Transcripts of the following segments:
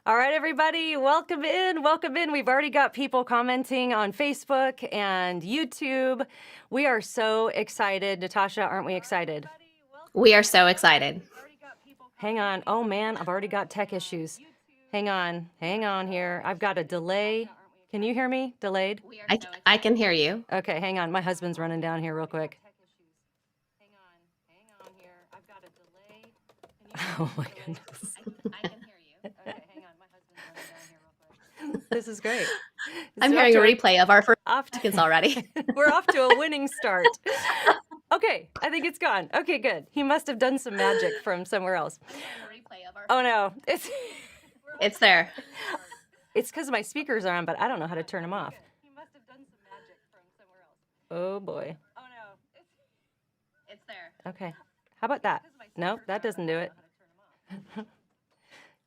All right, everybody, welcome in. Welcome in. We've already got people commenting on Facebook and YouTube. We are so excited. Natasha, aren't we excited? We are so excited. Hang on. Oh, man, I've already got tech issues. Hang on. Hang on here. I've got a delay. Can you hear me? Delayed? I can hear you. Okay, hang on. My husband's running down here real quick. Oh, my goodness. This is great. I'm hearing a replay of our first seconds already. We're off to a winning start. Okay, I think it's gone. Okay, good. He must have done some magic from somewhere else. Oh no, It's there. It's because my speakers are on, but I don't know how to turn them off. Oh boy. Oh no, It's there. Okay, how about that? No, that doesn't do it.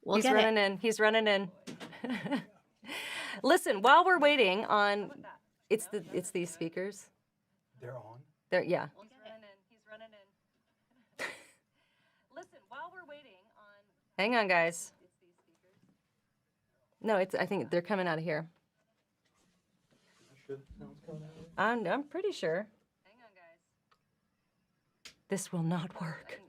We'll He's get running it. in. He's running in. Listen, while we're waiting on, it's these speakers. They're on. Yeah. He's running in. Listen, while we're waiting on. Hang on, guys. No, I think they're coming out of here. I'm pretty sure. Hang on, guys. This will not work.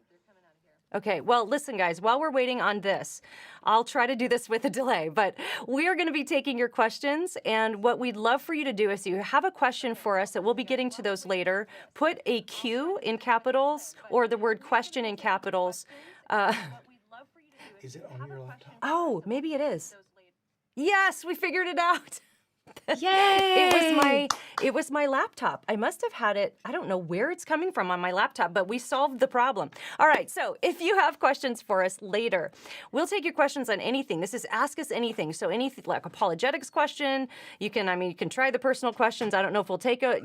Okay, well, listen, guys, while we're waiting on this, I'll try to do this with a delay, but we are going to be taking your questions, and what we'd love for you to do is you have a question for us that we'll be getting to those later. Put a Q in capitals or the word question in capitals. Is it on your laptop? Oh, maybe it is. Yes, we figured it out. Yay! It was my laptop. I must have had it. I don't know where it's coming from on my laptop, but we solved the problem. All right, so if you have questions for us later, we'll take your questions on anything. This is Ask Us Anything. So anything like apologetics question, you can try the personal questions. I don't know if we'll take it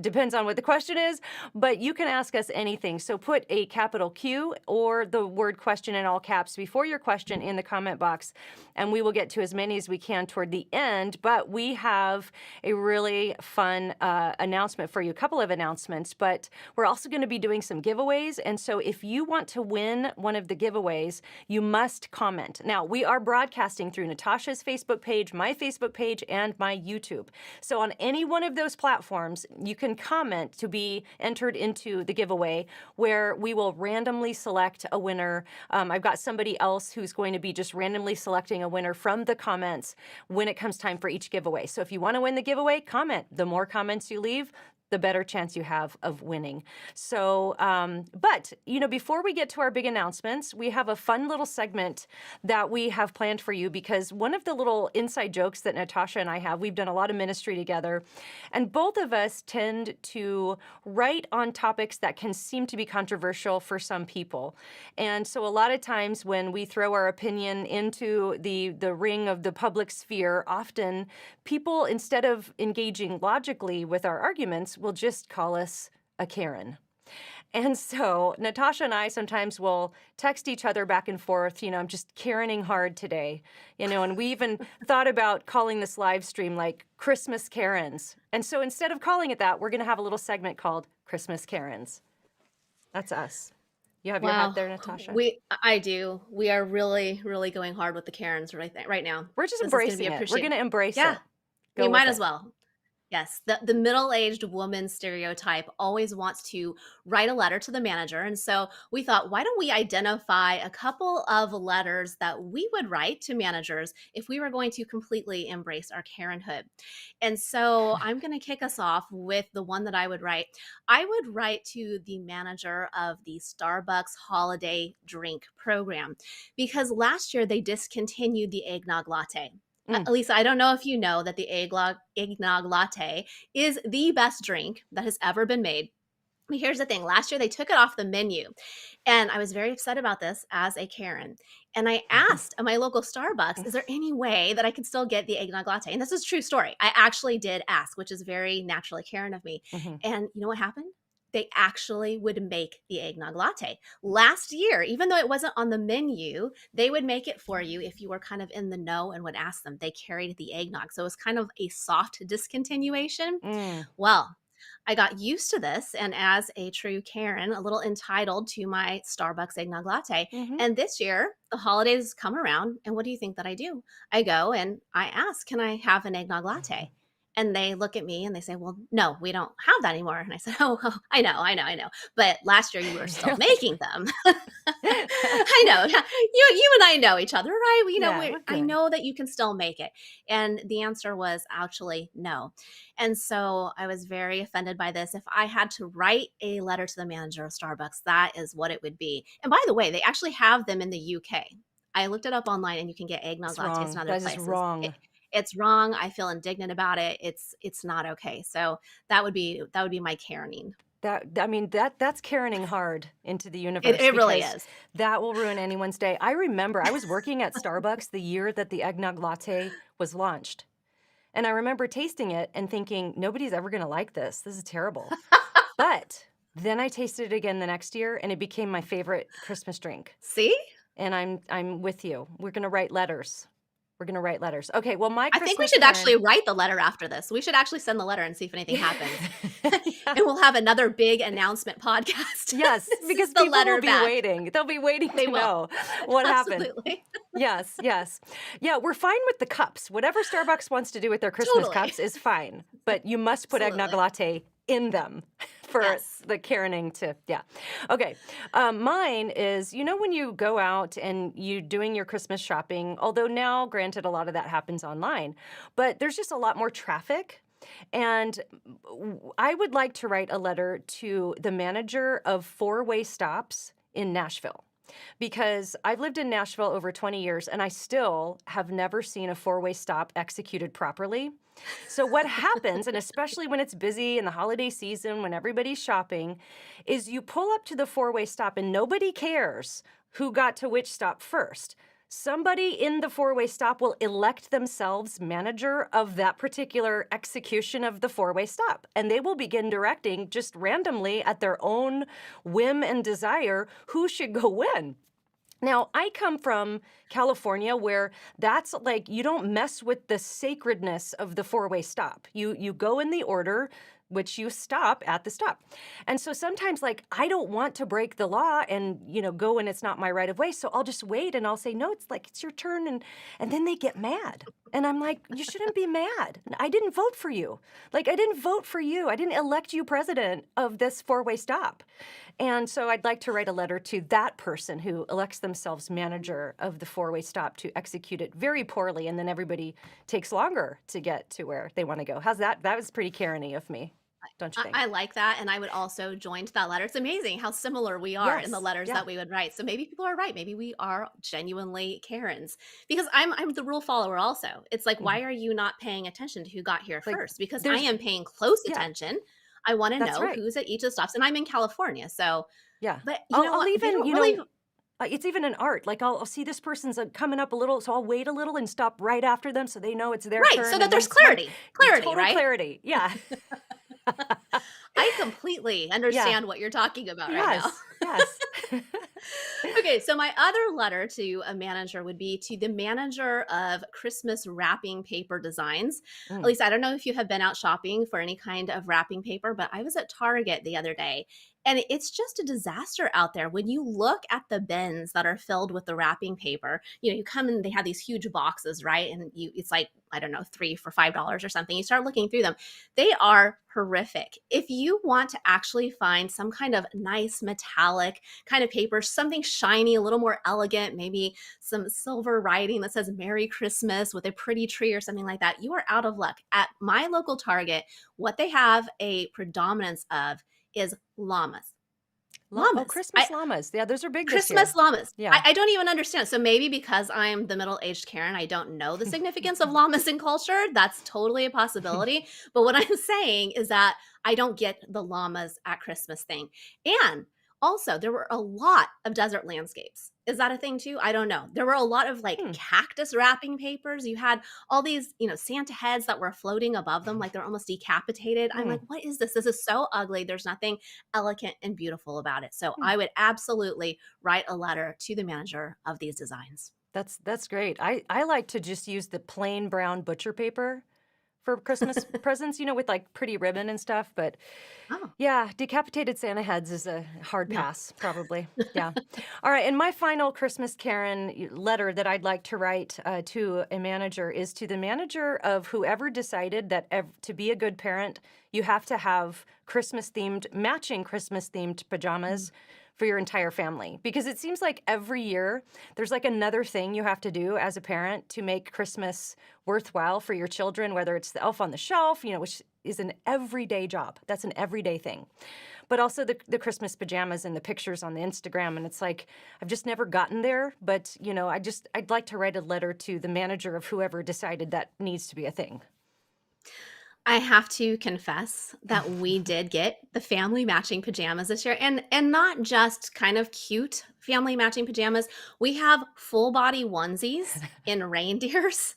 depends on what the question is, but you can ask us anything. So put a capital Q or the word question in all caps before your question in the comment box, and we will get to as many as we can toward the end. But we have a really fun announcement for you, a couple of announcements, but we're also going to be doing some giveaways. And so if you want to win one of the giveaways, you must comment. Now, we are broadcasting through Natasha's Facebook page, my Facebook page, and my YouTube. So on any one of those platforms, you can comment to be entered into the giveaway where we will randomly select a winner. I've got somebody else who's going to be just randomly selecting a winner from the comments when it comes time for each giveaway. So if you want to win the giveaway, comment. The more comments you leave, the better chance you have of winning. So, but, before we get to our big announcements, we have a fun little segment that we have planned for you because one of the little inside jokes that Natasha and I have, we've done a lot of ministry together, and both of us tend to write on topics that can seem to be controversial for some people. And so a lot of times when we throw our opinion into the ring of the public sphere, often people, instead of engaging logically with our arguments, will just call us a Karen. And so Natasha and I sometimes will text each other back and forth, I'm just Karening hard today, and we even thought about calling this live stream like Christmas Karens. And so instead of calling it that, we're going to have a little segment called Christmas Karens. That's us. You have your hat there, Natasha? I do. We are really, really going hard with the Karens right now. We're just embracing it. We're going to embrace it. We might as well. Yes, the middle-aged woman stereotype always wants to write a letter to the manager. And so we thought, why don't we identify a couple of letters that we would write to managers if we were going to completely embrace our Karenhood? And so I'm going to kick us off with the one that I would write. I would write to the manager of the Starbucks holiday drink program because last year they discontinued the eggnog latte. Alisa, I don't know if you know that the eggnog latte is the best drink that has ever been made. But here's the thing. Last year, they took it off the menu. And I was very upset about this as a Karen. And I asked at my local Starbucks, is there any way that I could still get the eggnog latte? And this is a true story. I actually did ask, which is very naturally Karen of me. And you know what happened? They actually would make the eggnog latte. Last year, even though it wasn't on the menu, they would make it for you if you were kind of in the know and would ask them. They carried the eggnog. So it was kind of a soft discontinuation. Well, I got used to this, and as a true Karen, a little entitled to my Starbucks eggnog latte. Hmm. And this year, the holidays come around, and what do you think that I do? I go and I ask, "Can I have an eggnog latte?" And they look at me and they say, "Well, no, we don't have that anymore." And I said, "Oh, I know. But last year you were still making them." I know. You and I know each other, right? Yeah, we're I good. know that you can still make it. And the answer was actually no. And so I was very offended by this. If I had to write a letter to the manager of Starbucks, that is what it would be. And by the way, they actually have them in the UK. I looked it up online and you can get eggnog It's lattes in wrong. other That is places. wrong. It's wrong. I feel indignant about it. It's not okay. So that would be my Karening. That I mean that's caroning hard into the It, universe it really because is. that will ruin anyone's day. I remember I was working at Starbucks the year that the eggnog latte was launched. And I remember tasting it and thinking, nobody's ever going to like this. This is terrible. But then I tasted it again the next year and it became my favorite Christmas drink. See? And I'm with you. We're going to write letters. We're going to write letters. Okay, well my I think we Christmas should actually Karen. write the letter after this. We should actually send the letter and see if anything happens. Yeah. And we'll have another big announcement podcast. Yes, This is because the people will letter be back. waiting. They'll be waiting They to will. know what happened. Absolutely. Yes, yes. Yeah, we're fine with the cups. Whatever Starbucks wants to do with their Christmas Totally. cups is fine, but you must put eggnog Absolutely. latte in them for Yes. the caroning to, yeah. Okay, mine is, you know when you go out and you doing your Christmas shopping, although now, granted, a lot of that happens online, but there's just a lot more traffic. And I would like to write a letter to the manager of four-way stops in Nashville because I've lived in Nashville over 20 years and I still have never seen a four-way stop executed properly. So what happens, and especially when it's busy in the holiday season, when everybody's shopping, is you pull up to the four-way stop and nobody cares who got to which stop first. Somebody in the four-way stop will elect themselves manager of that particular execution of the four-way stop, and they will begin directing just randomly at their own whim and desire who should go when. Now, I come from California where that's like you don't mess with the sacredness of the four-way stop. You go in the order which you stop at the stop. And so sometimes like I don't want to break the law and go when it's not my right of way, so I'll just wait and I'll say no, it's your turn and then they get mad. And I'm like, you shouldn't be mad. I didn't vote for you. Like I didn't vote for you. I didn't elect you president of this four-way stop. And so I'd like to write a letter to that person who elects themselves manager of the four-way stop to execute it very poorly, and then everybody takes longer to get to where they want to go. How's that? That was pretty Karen-y of me, don't you think? I like that. And I would also join to that letter. It's amazing how similar we are in the Yes. letters Yeah. that we would write. So maybe people are right. Maybe we are genuinely Karens because I'm the rule follower also. It's like, Mhm. why are you not paying attention to who got here Like first? Because I there's am paying close yeah, attention. I want to that's know right. who's at each of the stops. And I'm in California. So, Yeah. but you know I'll what? They even, don't really, it's even an art. Like I'll see this person's coming up a little, so I'll wait a little and stop right after them so they know it's their right. So turn. that And then there's it's like clarity, total right? clarity. Yeah. I completely Yeah. understand what you're talking about right now. Yes. Yes. Okay, so my other letter to a manager would be to the manager of Christmas wrapping paper designs. Mm. Elisa, I don't know if you have been out shopping for any kind of wrapping paper, but I was at Target the other day and it's just a disaster out there. When you look at the bins that are filled with the wrapping paper, you come in, they have these huge boxes, right? And it's like, I don't know, 3 for $5 or something. You start looking through them. They are horrific. If you want to actually find some kind of nice metallic kind of paper, something shiny, a little more elegant, maybe some silver writing that says Merry Christmas with a pretty tree or something like that, you are out of luck. At my local Target, what they have a predominance of is llamas. Oh, Llamas. Christmas llamas. Yeah, those are big this Christmas year. llamas. Yeah. I don't even understand. So maybe because I'm the middle-aged Karen, I don't know the significance of llamas in culture. That's totally a possibility. But what I'm saying is that I don't get the llamas at Christmas thing. And also, there were a lot of desert landscapes. Is that a thing too? I don't know. There were a lot of like Hmm. cactus wrapping papers. You had all these, Santa heads that were floating above them, like they're almost decapitated. I'm Hmm. like, what is this? This is so ugly. There's nothing elegant and beautiful about it. So Hmm. I would absolutely write a letter to the manager of these designs. That's great. I like to just use the plain brown butcher paper for Christmas presents, with like pretty ribbon and stuff. But Oh, yeah, decapitated Santa heads is a hard no. pass, probably. Yeah. All right. And my final Christmas Karen letter that I'd like to write to a manager is to the manager of whoever decided that to be a good parent, you have to have matching Christmas themed pajamas for your entire family. Because it seems like every year there's like another thing you have to do as a parent to make Christmas worthwhile for your children, whether it's the elf on the shelf, which is an everyday job. That's an everyday thing. But also the Christmas pajamas and the pictures on the Instagram. And it's like, I've just never gotten there. But, I'd like to write a letter to the manager of whoever decided that needs to be a thing. I have to confess that we did get the family matching pajamas this year, and not just kind of cute family matching pajamas. We have full body onesies in reindeers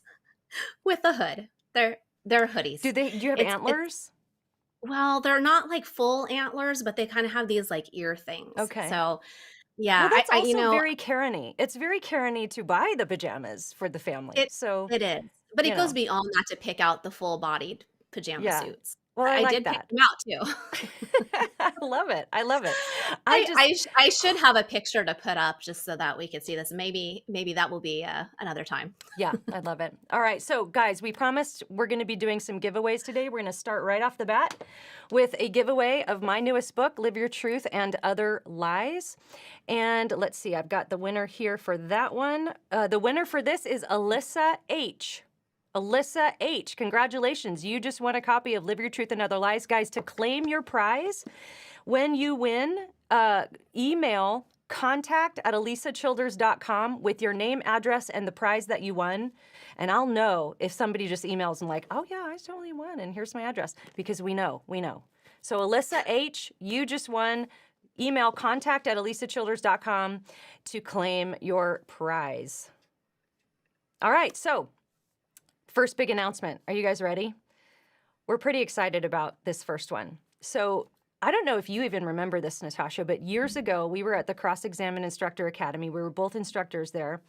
with a hood. They're hoodies. Do you have It's antlers? well, they're not like full antlers, but they kind of have these like ear things. Okay. So Well, yeah, that's I also very Karen-y. It's very Karen-y to buy the pajamas for the family. it So, it is, but it you goes know, beyond that to pick out the full bodied pajama yeah. suits. Well, I I like did pick that. them out too. I love it. I love it. I just, I should have a picture to put up just so that we could see this. Maybe that will be another time. yeah, I love it. All right. So, guys, we promised we're going to be doing some giveaways today. We're going to start right off the bat with a giveaway of my newest book, Live Your Truth and Other Lies. And let's see, I've got the winner here for that one. The winner for this is Alisa H. Alisa H. Congratulations. You just won a copy of Live Your Truth and Other Lies. Guys, to claim your prize, when you win, email contact@alisachilders.com with your name, address, and the prize that you won. And I'll know if somebody just emails and like, oh, yeah, I totally won, and here's my address, because we know. So Alisa H., you just won. Email contact@alisachilders.com to claim your prize. All right, so first big announcement. Are you guys ready? We're pretty excited about this first one. So I don't know if you even remember this, Natasha, but years ago, we were at the Cross-Examine Instructor Academy. We were both instructors there.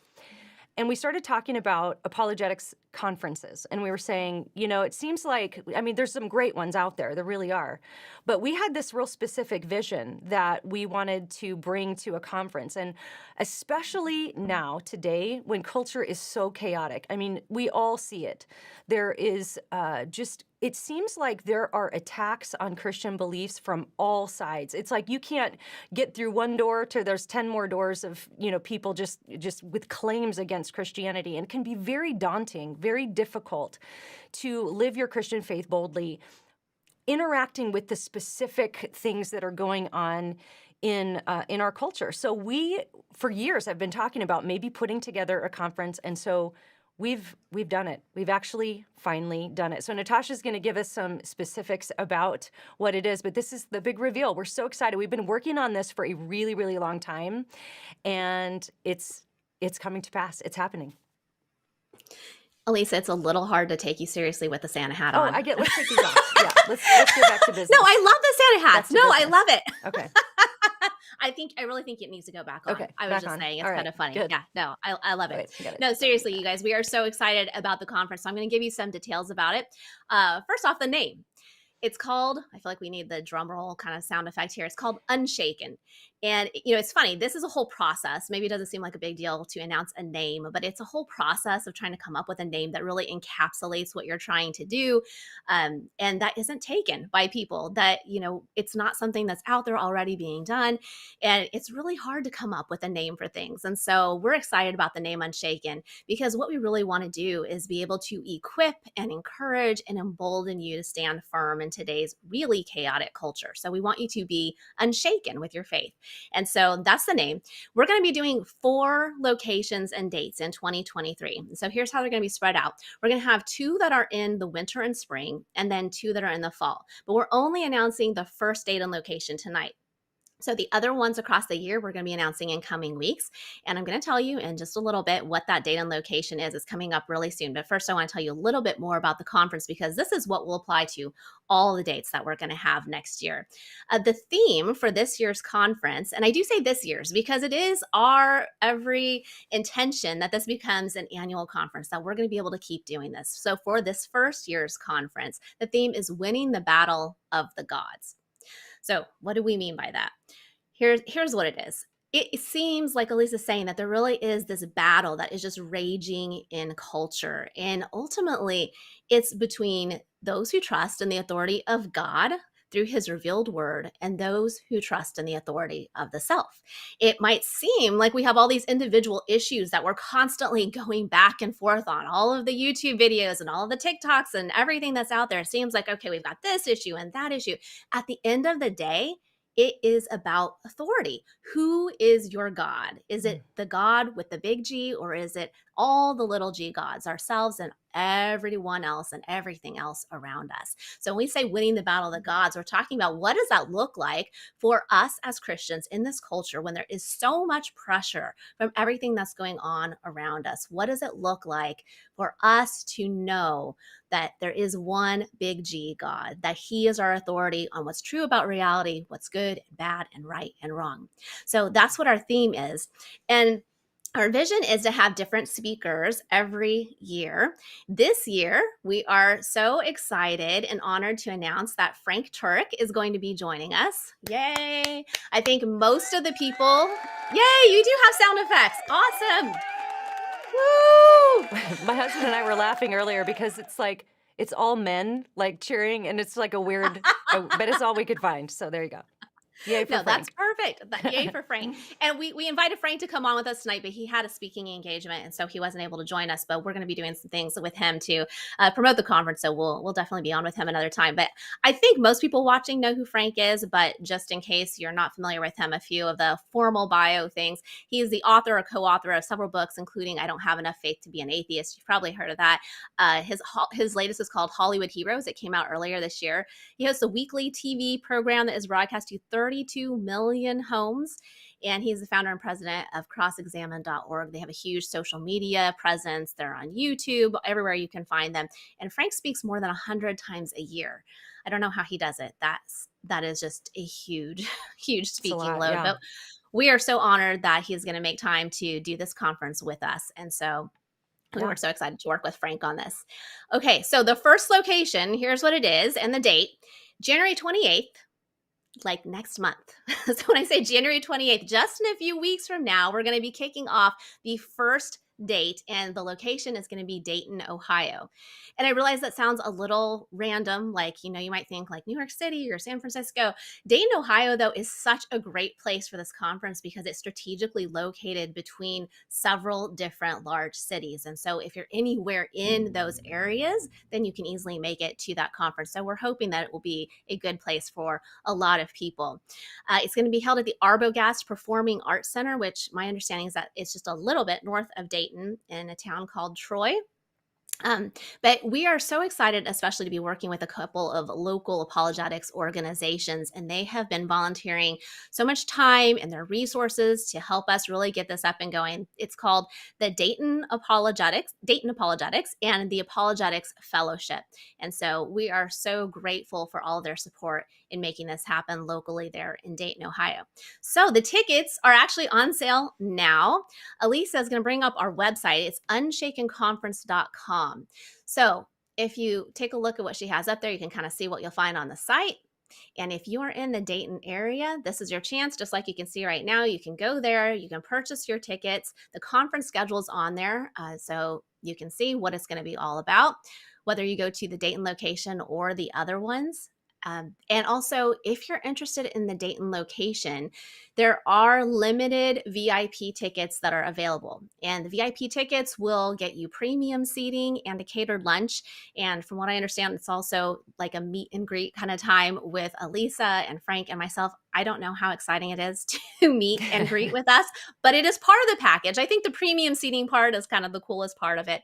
And we started talking about apologetics conferences. And we were saying, it seems like, there's some great ones out there. There really are. But we had this real specific vision that we wanted to bring to a conference. And especially now, today, when culture is so chaotic. We all see it. There is it seems like there are attacks on Christian beliefs from all sides. It's like you can't get through one door to there's 10 more doors of, people just with claims against Christianity. And it can be very daunting, very difficult to live your Christian faith boldly, interacting with the specific things that are going on in our culture. So we, for years, have been talking about maybe putting together a conference. And so we've done it. We've actually finally done it. So Natasha's going to give us some specifics about what it is, but this is the big reveal. We're so excited. We've been working on this for a really, really long time, and it's coming to pass. It's happening. Alisa, it's a little hard to take you seriously with the Santa hat on. Let's take these off. Yeah, let's get back to business. No, I love the Santa hats. No, I love it. Okay. I really think it needs to go back on. Okay, I was just saying it's kind of funny. Good. Yeah, no, I love it. Right, No, seriously, you guys, we are so excited about the conference. So I'm going to give you some details about it. First off, the name. It's called, I feel like we need the drum roll kind of sound effect here. It's called Unshaken. And, it's funny. This is a whole process. Maybe it doesn't seem like a big deal to announce a name, but it's a whole process of trying to come up with a name that really encapsulates what you're trying to do. And that isn't taken by people, that, it's not something that's out there already being done. And it's really hard to come up with a name for things. And so we're excited about the name Unshaken, because what we really want to do is be able to equip and encourage and embolden you to stand firm in today's really chaotic culture. So we want you to be unshaken with your faith. And so that's the name. We're going to be doing 4 locations and dates in 2023. So here's how they're going to be spread out. We're going to have 2 that are in the winter and spring, and then 2 that are in the fall. But we're only announcing the first date and location tonight. So the other ones across the year, we're going to be announcing in coming weeks. And I'm going to tell you in just a little bit what that date and location is. It's coming up really soon. But first, I want to tell you a little bit more about the conference because this is what will apply to all the dates that we're going to have next year. The theme for this year's conference, and I do say this year's because it is our every intention that this becomes an annual conference, that we're going to be able to keep doing this. So for this first year's conference, the theme is winning the battle of the gods. So what do we mean by that? Here's what it is. It seems like Alisa's saying that there really is this battle that is just raging in culture. And ultimately, it's between those who trust in the authority of God through his revealed word and those who trust in the authority of the self. It might seem like we have all these individual issues that we're constantly going back and forth on. All of the YouTube videos and all of the TikToks and everything that's out there. It seems like, okay, we've got this issue and that issue. At the end of the day, it is about authority. Who is your God? Is it the God with the big G, or is it all the little g gods, ourselves and everyone else and everything else around us? So when we say winning the battle of the gods, we're talking about what does that look like for us as Christians in this culture when there is so much pressure from everything that's going on around us? What does it look like for us to know that there is one big G God, that he is our authority on what's true about reality, what's good and bad and right and wrong? So that's what our theme is. And our vision is to have different speakers every year. This year, we are so excited and honored to announce that Frank Turek is going to be joining us. Yay! I think most of the people, yay, you do have sound effects. Awesome. Woo! My husband and I were laughing earlier because it's all men like cheering, and it's like a weird, but it's all we could find. So there you go. Yay for No, Frank. that's perfect. Yay for Frank. And we invited Frank to come on with us tonight, but he had a speaking engagement, and so he wasn't able to join us. But we're going to be doing some things with him to promote the conference, so we'll definitely be on with him another time. But I think most people watching know who Frank is, but just in case you're not familiar with him, a few of the formal bio things. He is the author or co-author of several books, including "I Don't Have Enough Faith to Be an Atheist." You've probably heard of that. His latest is called Hollywood Heroes. It came out earlier this year. He hosts a weekly TV program that is broadcast to 32 million homes. And he's the founder and president of crossexamine.org. They have a huge social media presence. They're on YouTube, everywhere you can find them. And Frank speaks more than 100 times a year. I don't know how he does it. That is just a huge, huge speaking load. Yeah. But we are so honored that he's going to make time to do this conference with us. And so we were so excited to work with Frank on this. Okay, so the first location, here's what it is and the date. January 28th, like next month. So when I say January 28th, just in a few weeks from now, we're going to be kicking off the first date, and the location is going to be Dayton, Ohio. And I realize that sounds a little random, like, you might think like New York City or San Francisco. Dayton, Ohio, though, is such a great place for this conference because it's strategically located between several different large cities. And so if you're anywhere in those areas, then you can easily make it to that conference. So we're hoping that it will be a good place for a lot of people. It's going to be held at the Arbogast Performing Arts Center, which my understanding is that it's just a little bit north of Dayton in a town called Troy. But we are so excited, especially to be working with a couple of local apologetics organizations, and they have been volunteering so much time and their resources to help us really get this up and going. It's called the Dayton Apologetics and the Apologetics Fellowship. And so we are so grateful for all of their support in making this happen locally there in Dayton, Ohio. So the tickets are actually on sale now. Alisa is going to bring up our website. It's unshakenconference.com. So if you take a look at what she has up there, you can kind of see what you'll find on the site. And if you are in the Dayton area, this is your chance. Just like you can see right now, you can go there, you can purchase your tickets. The conference schedule is on there, so you can see what it's going to be all about, whether you go to the Dayton location or the other ones. And also, if you're interested in the Dayton location, there are limited VIP tickets that are available. And the VIP tickets will get you premium seating and a catered lunch. And from what I understand, it's also like a meet and greet kind of time with Alisa and Frank and myself. I don't know how exciting it is to meet and greet with us, but it is part of the package. I think the premium seating part is kind of the coolest part of it.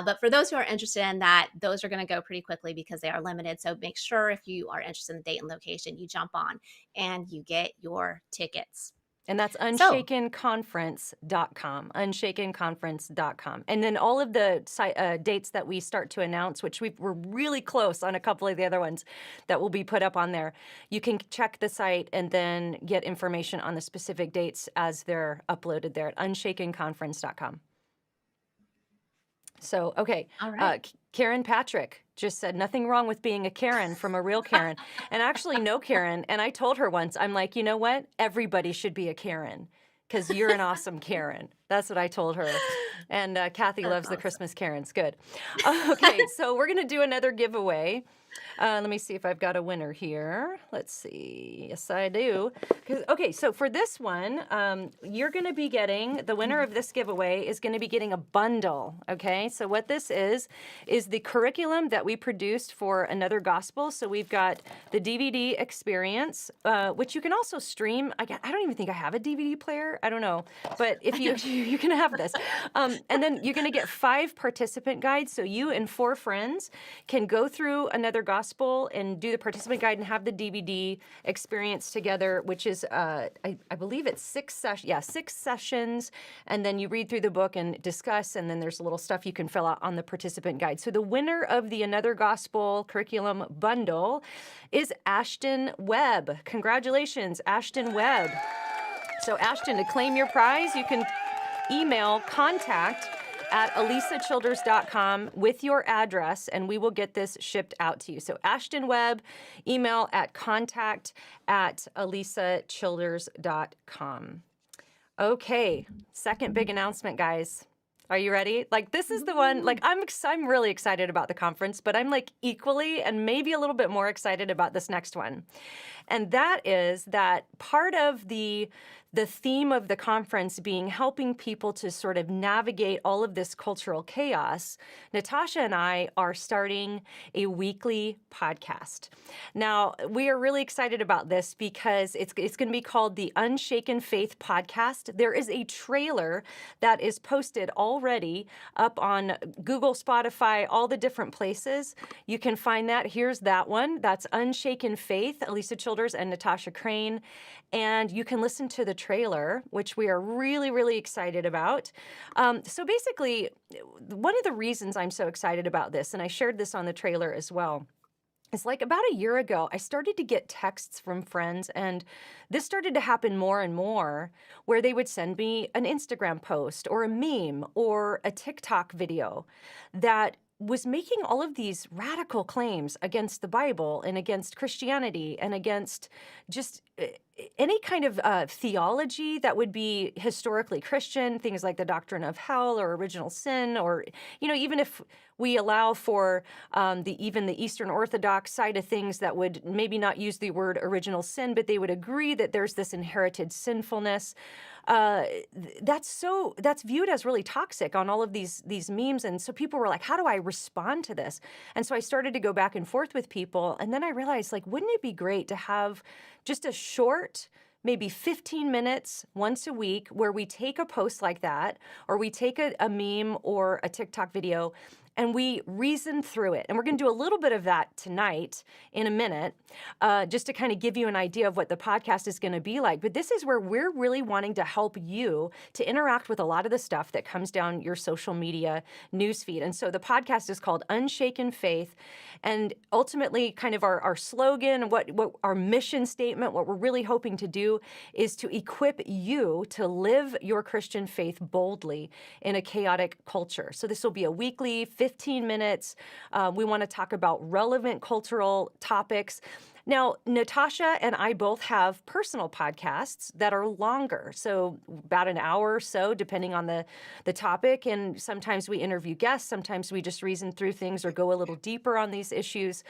But for those who are interested in that, those are going to go pretty quickly because they are limited. So make sure if you are interested in the date and location, you jump on and you get your tickets. And that's So, unshakenconference.com, unshakenconference.com. And then all of the dates that we start to announce, which we're really close on a couple of the other ones that will be put up on there, you can check the site and then get information on the specific dates as they're uploaded there at unshakenconference.com. So, okay, all right. Karen Patrick just said, nothing wrong with being a Karen from a real Karen. And actually, no Karen. And I told her once, I'm like, you know what? Everybody should be a Karen because you're an awesome Karen. That's what I told her. And Kathy That's loves the awesome. Christmas Karens. Good. Okay, so we're going to do another giveaway. Let me see if I've got a winner here. Let's see. Yes, I do. Okay, so for this one, you're going to be getting, the winner of this giveaway is going to be getting a bundle, okay? So what this is the curriculum that we produced for Another Gospel. So we've got the DVD experience, which you can also stream. I don't even think I have a DVD player. I don't know. But if you can have this. And then you're going to get 5 participant guides. So you and 4 friends can go through Another Gospel and do the participant guide and have the DVD experience together, which is, I believe it's 6 sessions. Yeah, 6 sessions. And then you read through the book and discuss, and then there's a little stuff you can fill out on the participant guide. So the winner of the Another Gospel curriculum bundle is Ashton Webb. Congratulations, Ashton Webb. So Ashton, to claim your prize, you can email contact@alisachilders.com with your address, and we will get this shipped out to you. So Ashton Webb, email at contact@alisachilders.com. Okay, second big announcement, guys. Are you ready? Like, this is the one, like, I'm really excited about the conference, but I'm like equally and maybe a little bit more excited about this next one. And that is that part of the theme of the conference being helping people to sort of navigate all of this cultural chaos, Natasha and I are starting a weekly podcast. Now, we are really excited about this because it's going to be called the Unshaken Faith Podcast. There is a trailer that is posted already up on Google, Spotify, all the different places. You can find that. Here's that one. That's Unshaken Faith, Alisa Childers and Natasha Crain. And you can listen to the trailer, which we are really, really excited about. So basically, one of the reasons I'm so excited about this, and I shared this on the trailer as well, is like about a year ago, I started to get texts from friends, and this started to happen more and more, where they would send me an Instagram post or a meme or a TikTok video that was making all of these radical claims against the Bible and against Christianity and against just any kind of theology that would be historically Christian, things like the doctrine of hell or original sin, or, you know, even if we allow for even the Eastern Orthodox side of things that would maybe not use the word original sin, but they would agree that there's this inherited sinfulness. That's viewed as really toxic on all of these memes. And so people were like, how do I respond to this? And so I started to go back and forth with people. And then I realized, like, wouldn't it be great to have just a short, maybe 15 minutes once a week where we take a post like that, or we take a meme or a TikTok video and we reason through it. And we're going to do a little bit of that tonight in a minute, just to kind of give you an idea of what the podcast is going to be like. But this is where we're really wanting to help you to interact with a lot of the stuff that comes down your social media newsfeed. And so the podcast is called Unshaken Faith. And ultimately, kind of our slogan, what our mission statement, what we're really hoping to do is to equip you to live your Christian faith boldly in a chaotic culture. So this will be a weekly 15 minutes. We want to talk about relevant cultural topics. Now, Natasha and I both have personal podcasts that are longer, so about an hour or so, depending on the topic. And sometimes we interview guests, sometimes we just reason through things or go a little deeper on these issues.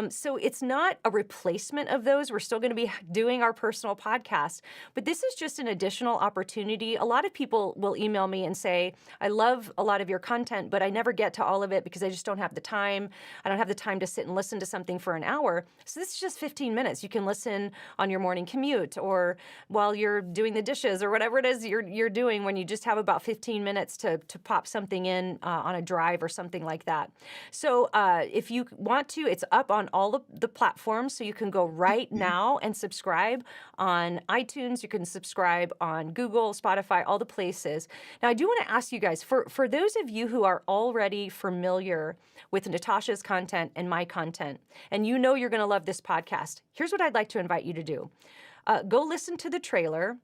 So it's not a replacement of those. We're still going to be doing our personal podcast, but this is just an additional opportunity. A lot of people will email me and say, I love a lot of your content, but I never get to all of it because I just don't have the time. I don't have the time to sit and listen to something for an hour. So this is just 15 minutes. You can listen on your morning commute or while you're doing the dishes or whatever it is you're doing when you just have about 15 minutes to pop something in on a drive or something like that. So if you want to, it's up on all of the platforms. So you can go right now and subscribe on iTunes. You can subscribe on Google, Spotify, all the places. Now, I do want to ask you guys, for those of you who are already familiar with Natasha's content and my content, and you know you're going to love this podcast, here's what I'd like to invite you to do. Go listen to the trailer.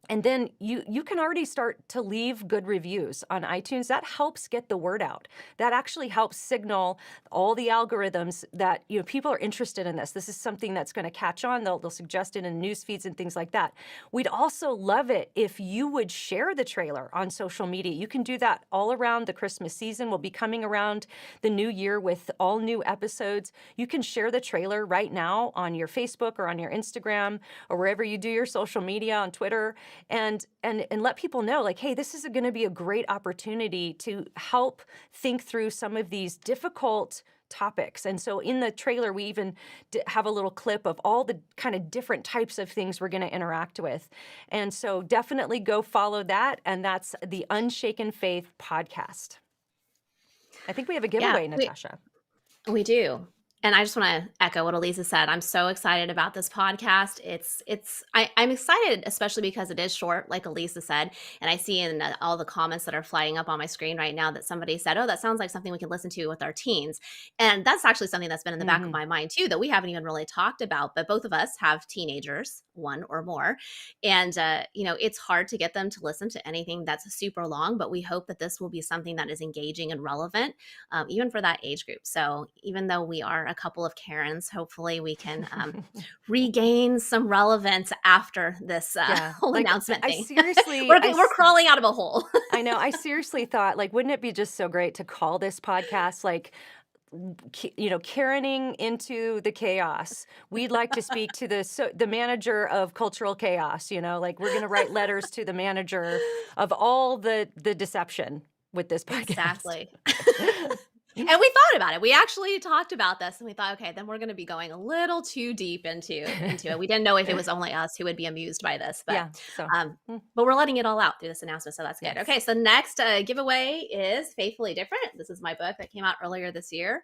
And then you can already start to leave good reviews on iTunes. That helps get the word out. That actually helps signal all the algorithms that people are interested in this. This is something that's going to catch on. They'll suggest it in news feeds and things like that. We'd also love it if you would share the trailer on social media. You can do that all around the Christmas season. We'll be coming around the new year with all new episodes. You can share the trailer right now on your Facebook or on your Instagram or wherever you do your social media, on Twitter. And let people know, like, hey, this is going to be a great opportunity to help think through some of these difficult topics. And so in the trailer, we even have a little clip of all the kind of different types of things we're going to interact with. And so definitely go follow that. And that's the Unshaken Faith podcast. I think we have a giveaway, Natasha. We do. And I just want to echo what Alisa said. I'm so excited about this podcast. I'm excited, especially because it is short, like Alisa said. And I see in all the comments that are flying up on my screen right now that somebody said, oh, that sounds like something we can listen to with our teens. And that's actually something that's been in the back of my mind too, that we haven't even really talked about. But both of us have teenagers, one or more. And, it's hard to get them to listen to anything that's super long. But we hope that this will be something that is engaging and relevant, even for that age group. So even though we are a couple of Karens, hopefully we can regain some relevance after this whole announcement thing. I seriously, we're crawling out of a hole. I know. I seriously thought, like, wouldn't it be just so great to call this podcast like, Karening into the chaos. We'd like to speak to the manager of cultural chaos. Like, we're going to write letters to the manager of all the deception with this podcast. Exactly. And we thought about it. We actually talked about this and we thought, okay, then we're going to be going a little too deep into it. We didn't know if it was only us who would be amused by this, but but we're letting it all out through this announcement. So that's good. Yes. Okay. So next giveaway is Faithfully Different. This is my book that came out earlier this year.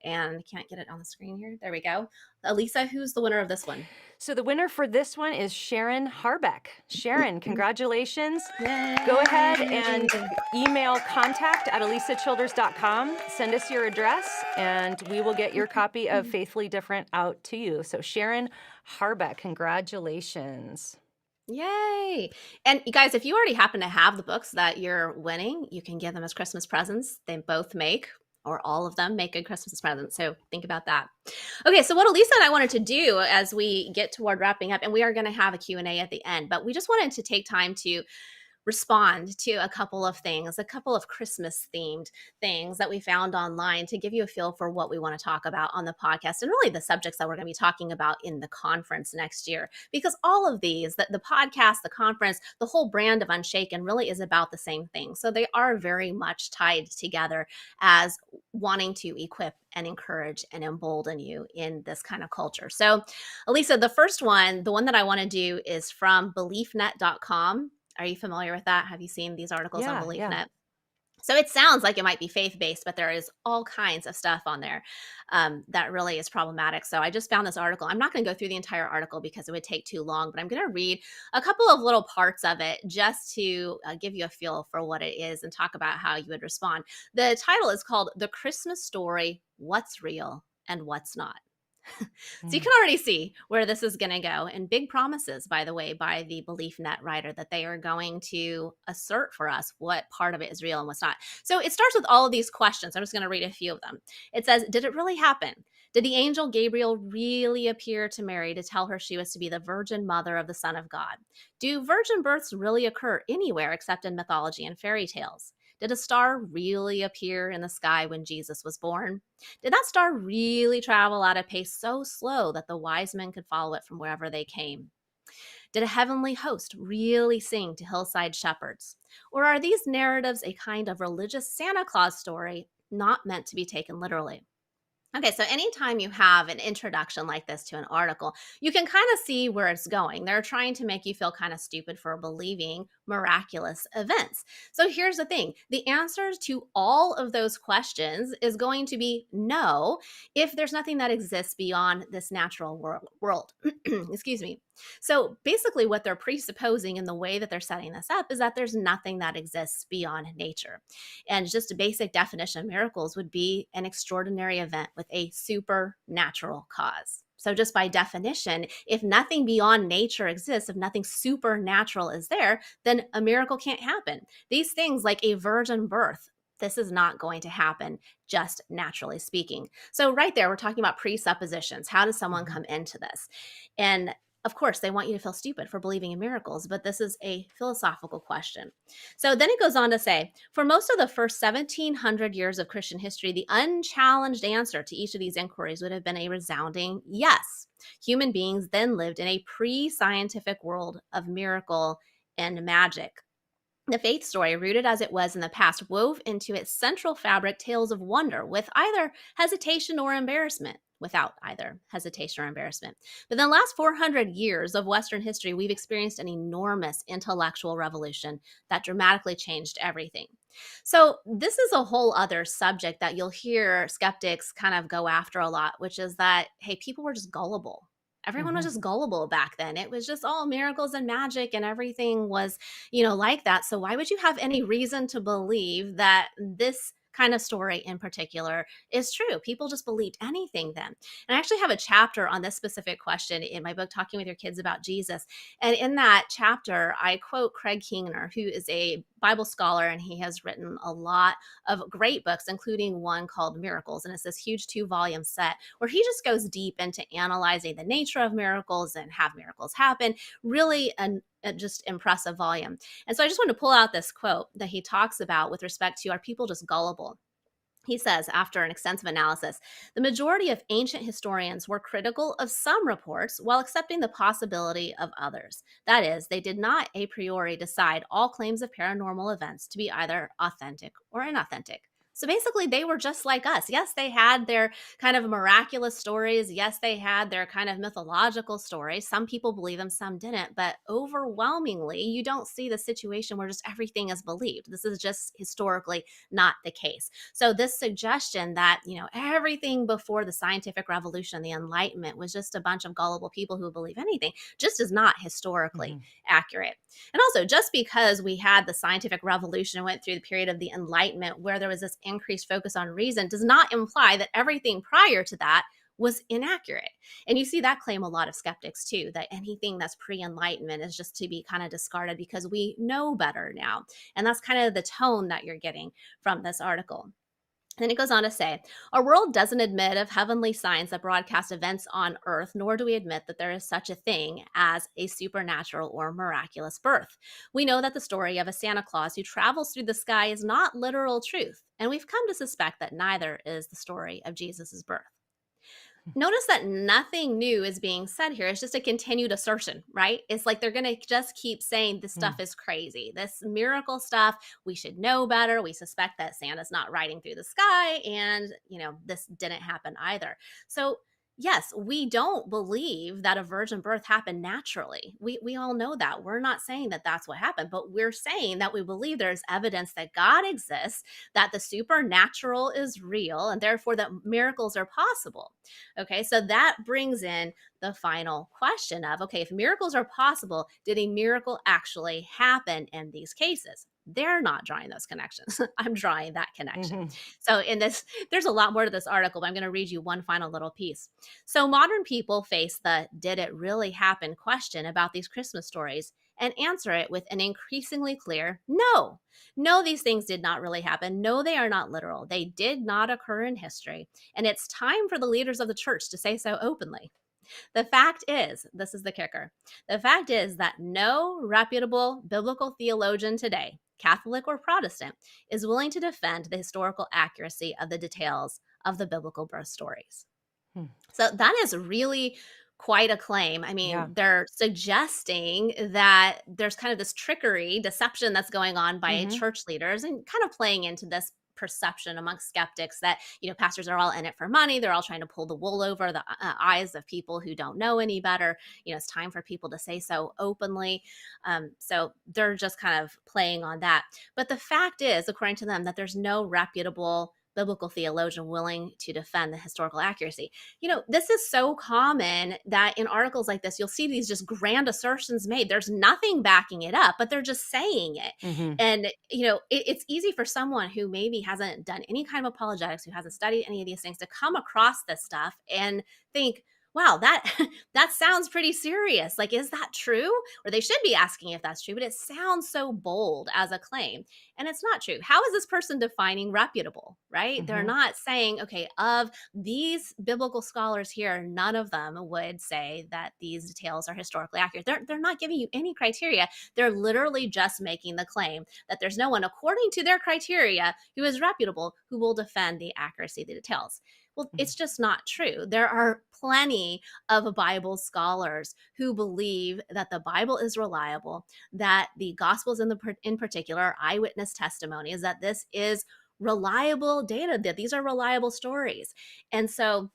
And I can't get it on the screen here. There we go. Alisa, who's the winner of this one? So the winner for this one is Sharon Harbeck. Sharon, congratulations. Yay. Go ahead and email contact@alisachilders.com. Send us your address, and we will get your copy of Faithfully Different out to you. So Sharon Harbeck, congratulations. Yay. And you guys, if you already happen to have the books that you're winning, you can give them as Christmas presents. They both make, or all of them make, good Christmas presents. So think about that. Okay, so what Alisa and I wanted to do as we get toward wrapping up, and we are going to have a Q&A at the end, but we just wanted to take time to respond to a couple of things, a couple of Christmas themed things that we found online to give you a feel for what we want to talk about on the podcast and really the subjects that we're going to be talking about in the conference next year. Because all of these, the podcast, the conference, the whole brand of Unshaken really is about the same thing. So they are very much tied together as wanting to equip and encourage and embolden you in this kind of culture. So Alisa, the first one, the one that I want to do is from beliefnet.com. Are you familiar with that? Have you seen these articles on BeliefNet? Yeah. So it sounds like it might be faith-based, but there is all kinds of stuff on there that really is problematic. So I just found this article. I'm not going to go through the entire article because it would take too long, but I'm going to read a couple of little parts of it just to give you a feel for what it is and talk about how you would respond. The title is called The Christmas Story, What's Real and What's Not. So you can already see where this is going to go, and big promises, by the way, by the BeliefNet writer that they are going to assert for us what part of it is real and what's not. So it starts with all of these questions. I'm just going to read a few of them. It says, did it really happen? Did the angel Gabriel really appear to Mary to tell her she was to be the virgin mother of the Son of God? Do virgin births really occur anywhere except in mythology and fairy tales? Did a star really appear in the sky when Jesus was born? Did that star really travel at a pace so slow that the wise men could follow it from wherever they came? Did a heavenly host really sing to hillside shepherds? Or are these narratives a kind of religious Santa Claus story not meant to be taken literally? Okay, so anytime you have an introduction like this to an article, you can kind of see where it's going. They're trying to make you feel kind of stupid for believing miraculous events. So here's the thing, the answers to all of those questions is going to be no if there's nothing that exists beyond this natural world. Excuse me. So basically, what they're presupposing in the way that they're setting this up is that there's nothing that exists beyond nature. And just a basic definition of miracles would be an extraordinary event with a supernatural cause. So, just by definition, if nothing beyond nature exists, if nothing supernatural is there, then a miracle can't happen. These things, like a virgin birth, this is not going to happen, just naturally speaking. So, right there, we're talking about presuppositions. How does someone Mhm. come into this? And of course, they want you to feel stupid for believing in miracles, but this is a philosophical question. So then it goes on to say, for most of the first 1700 years of Christian history, the unchallenged answer to each of these inquiries would have been a resounding yes. Human beings then lived in a pre scientific world of miracle and magic. The faith story, rooted as it was in the past, wove into its central fabric tales of wonder with either hesitation or embarrassment. Without either hesitation or embarrassment. But in the last 400 years of Western history, we've experienced an enormous intellectual revolution that dramatically changed everything. So, this is a whole other subject that you'll hear skeptics kind of go after a lot, which is that, hey, people were just gullible. Everyone was Mhm. just gullible back then. It was just all miracles and magic, and everything was like that. So why would you have any reason to believe that this kind of story in particular is true? People just believed anything then. And I actually have a chapter on this specific question in my book, Talking with Your Kids About Jesus. And in that chapter, I quote Craig Keener, who is a Bible scholar, and he has written a lot of great books, including one called Miracles. And it's this huge 2-volume set where he just goes deep into analyzing the nature of miracles and have miracles happen. Really a just impressive volume. And so I just want to pull out this quote that he talks about with respect to, are people just gullible? He says, after an extensive analysis, the majority of ancient historians were critical of some reports while accepting the possibility of others. That is, they did not a priori decide all claims of paranormal events to be either authentic or inauthentic. So basically, they were just like us. Yes, they had their kind of miraculous stories. Yes, they had their kind of mythological stories. Some people believe them, some didn't. But overwhelmingly, you don't see the situation where just everything is believed. This is just historically not the case. So this suggestion that, everything before the scientific revolution, the enlightenment, was just a bunch of gullible people who believe anything, just is not historically Mhm. accurate. And also, just because we had the scientific revolution and went through the period of the enlightenment where there was this increased focus on reason does not imply that everything prior to that was inaccurate. And you see that claim a lot of skeptics too, that anything that's pre-enlightenment is just to be kind of discarded because we know better now. And that's kind of the tone that you're getting from this article. Then it goes on to say, our world doesn't admit of heavenly signs that broadcast events on earth, nor do we admit that there is such a thing as a supernatural or miraculous birth. We know that the story of a Santa Claus who travels through the sky is not literal truth, and we've come to suspect that neither is the story of Jesus' birth. Notice that nothing new is being said here. It's just a continued assertion, right? It's like they're going to just keep saying this stuff Mm. is crazy. This miracle stuff, we should know better. We suspect that Santa's not riding through the sky, and, this didn't happen either. So, yes, we don't believe that a virgin birth happened naturally. We all know that. We're not saying that that's what happened, but we're saying that we believe there's evidence that God exists, that the supernatural is real, and therefore that miracles are possible. Okay, so that brings in the final question of, okay, if miracles are possible, did a miracle actually happen in these cases? They're not drawing those connections. I'm drawing that connection. Mhm. So, in this, there's a lot more to this article, but I'm going to read you one final little piece. So, modern people face the did it really happen question about these Christmas stories and answer it with an increasingly clear no. No, these things did not really happen. No, they are not literal. They did not occur in history. And it's time for the leaders of the church to say so openly. The fact is, this is the kicker, the fact is that no reputable biblical theologian today, Catholic or Protestant, is willing to defend the historical accuracy of the details of the biblical birth stories. Hmm. So that is really quite a claim. I Yeah. mean, they're suggesting that there's kind of this trickery, deception that's going on by Mhm. church leaders and kind of playing into this perception amongst skeptics that, pastors are all in it for money. They're all trying to pull the wool over the eyes of people who don't know any better. It's time for people to say so openly. So they're just kind of playing on that. But the fact is, according to them, that there's no reputable biblical theologian willing to defend the historical accuracy. This is so common that in articles like this, you'll see these just grand assertions made. There's nothing backing it up, but they're just saying it. Mm-hmm. And, it's easy for someone who maybe hasn't done any kind of apologetics, who hasn't studied any of these things, to come across this stuff and think, wow, that that sounds pretty serious. Like, is that true? Or they should be asking if that's true, but it sounds so bold as a claim. And it's not true. How is this person defining reputable, right? They're Mm-hmm. not saying, okay, of these biblical scholars here, none of them would say that these details are historically accurate. They're not giving you any criteria. They're literally just making the claim that there's no one, according to their criteria, who is reputable, who will defend the accuracy of the details. Well, it's just not true. There are plenty of Bible scholars who believe that the Bible is reliable, that the Gospels in particular are eyewitness testimonies, that this is reliable data, that these are reliable stories. And so,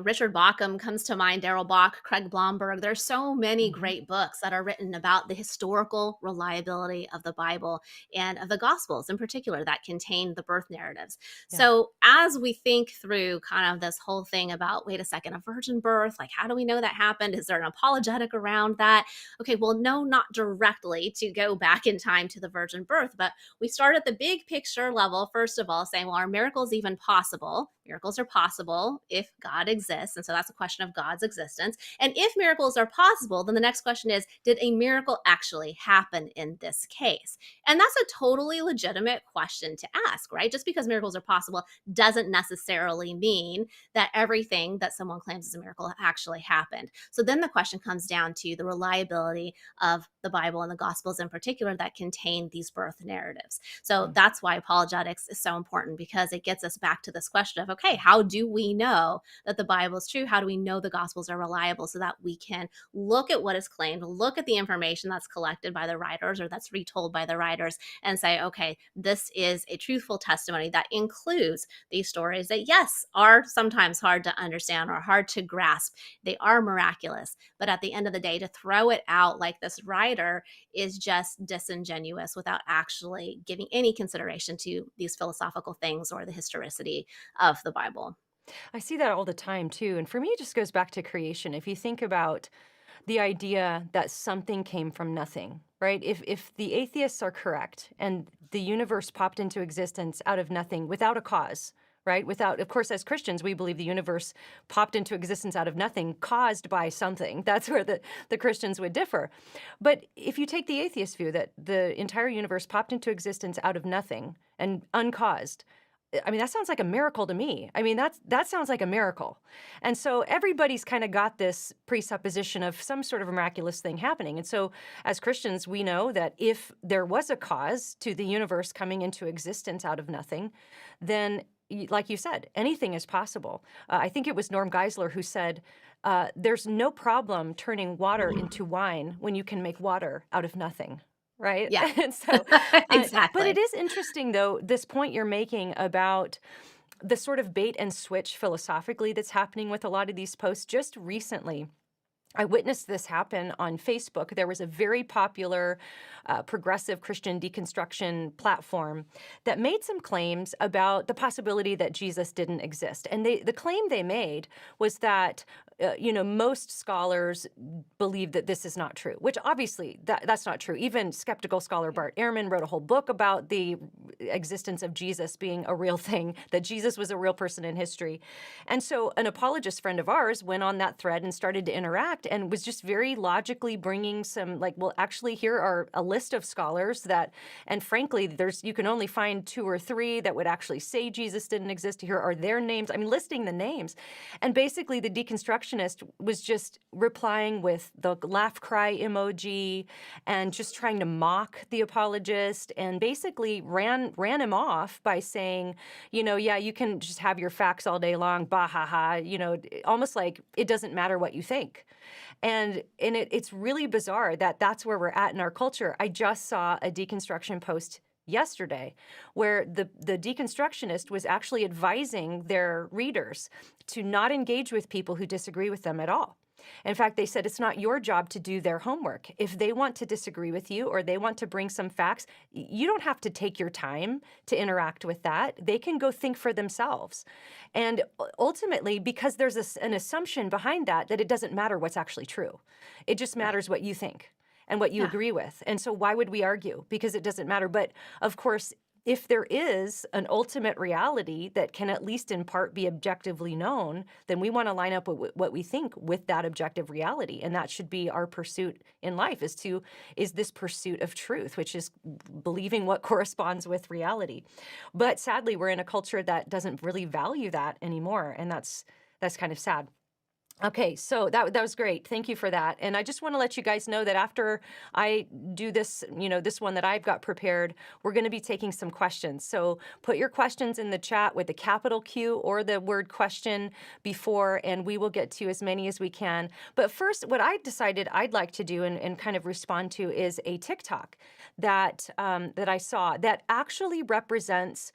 Richard Bauckham comes to mind, Darrell Bock, Craig Blomberg. There's so many Mm-hmm. great books that are written about the historical reliability of the Bible and of the Gospels in particular that contain the birth narratives. Yeah. So as we think through kind of this whole thing about, wait a second, a virgin birth, like how do we know that happened? Is there an apologetic around that? Okay, well, no, not directly to go back in time to the virgin birth, but we start at the big picture level, first of all, saying, well, are miracles even possible? Miracles are possible if God exists. And so that's a question of God's existence. And if miracles are possible, then the next question is, did a miracle actually happen in this case? And that's a totally legitimate question to ask, right? Just because miracles are possible doesn't necessarily mean that everything that someone claims is a miracle actually happened. So then the question comes down to the reliability of the Bible and the Gospels in particular that contain these birth narratives. So that's why apologetics is so important, because it gets us back to this question of, okay, how do we know that the Bible is true? How do we know the Gospels are reliable so that we can look at what is claimed, look at the information that's collected by the writers or that's retold by the writers, and say, okay, this is a truthful testimony that includes these stories that, yes, are sometimes hard to understand or hard to grasp. They are miraculous. But at the end of the day, to throw it out like this writer is just disingenuous without actually giving any consideration to these philosophical things or the historicity of the Bible. I see that all the time too. And for me, it just goes back to creation. If you think about the idea that something came from nothing, right? If the atheists are correct and the universe popped into existence out of nothing without a cause, right? Without, of course, as Christians, we believe the universe popped into existence out of nothing, caused by something. That's where the Christians would differ. But if you take the atheist view that the entire universe popped into existence out of nothing and uncaused, I mean, that sounds like a miracle to me. I mean, that sounds like a miracle. And so everybody's kind of got this presupposition of some sort of miraculous thing happening. And so as Christians, we know that if there was a cause to the universe coming into existence out of nothing, then like you said, anything is possible. I think it was Norm Geisler who said, there's no problem turning water into wine when you can make water out of nothing. Right? Yeah, And so, but it exactly. is interesting, though, this point you're making about the sort of bait and switch philosophically that's happening with a lot of these posts. Just recently, I witnessed this happen on Facebook. There was a very popular progressive Christian deconstruction platform that made some claims about the possibility that Jesus didn't exist. And the claim they made was that most scholars believe that this is not true, which obviously that's not true. Even skeptical scholar Bart Ehrman wrote a whole book about the existence of Jesus being a real thing, that Jesus was a real person in history. And so an apologist friend of ours went on that thread and started to interact and was just very logically bringing some, like, well, actually, here are a list of scholars that, and frankly, you can only find 2 or 3 that would actually say Jesus didn't exist. Here are their names. I mean, listing the names. And basically, the deconstructionist was just replying with the laugh cry emoji and just trying to mock the apologist, and basically ran him off by saying, yeah, you can just have your facts all day long, bah ha ha, almost like it doesn't matter what you think. And it's really bizarre that that's where we're at in our culture. I just saw a deconstruction post yesterday, where the deconstructionist was actually advising their readers to not engage with people who disagree with them at all. In fact, they said it's not your job to do their homework. If they want to disagree with you or they want to bring some facts, you don't have to take your time to interact with that. They can go think for themselves. And ultimately, because there's an assumption behind that, that it doesn't matter what's actually true. It just Right. matters what you think and what you Yeah. agree with. And so why would we argue? Because it doesn't matter. But of course, if there is an ultimate reality that can at least in part be objectively known, then we want to line up what we think with that objective reality. And that should be our pursuit in life, is this pursuit of truth, which is believing what corresponds with reality. But sadly, we're in a culture that doesn't really value that anymore. And that's kind of sad. Okay, so that was great. Thank you for that. And I just want to let you guys know that after I do this, this one that I've got prepared, we're going to be taking some questions. So put your questions in the chat with the capital Q or the word question before, and we will get to as many as we can. But first, what I decided I'd like to do and kind of respond to is a TikTok that I saw that actually represents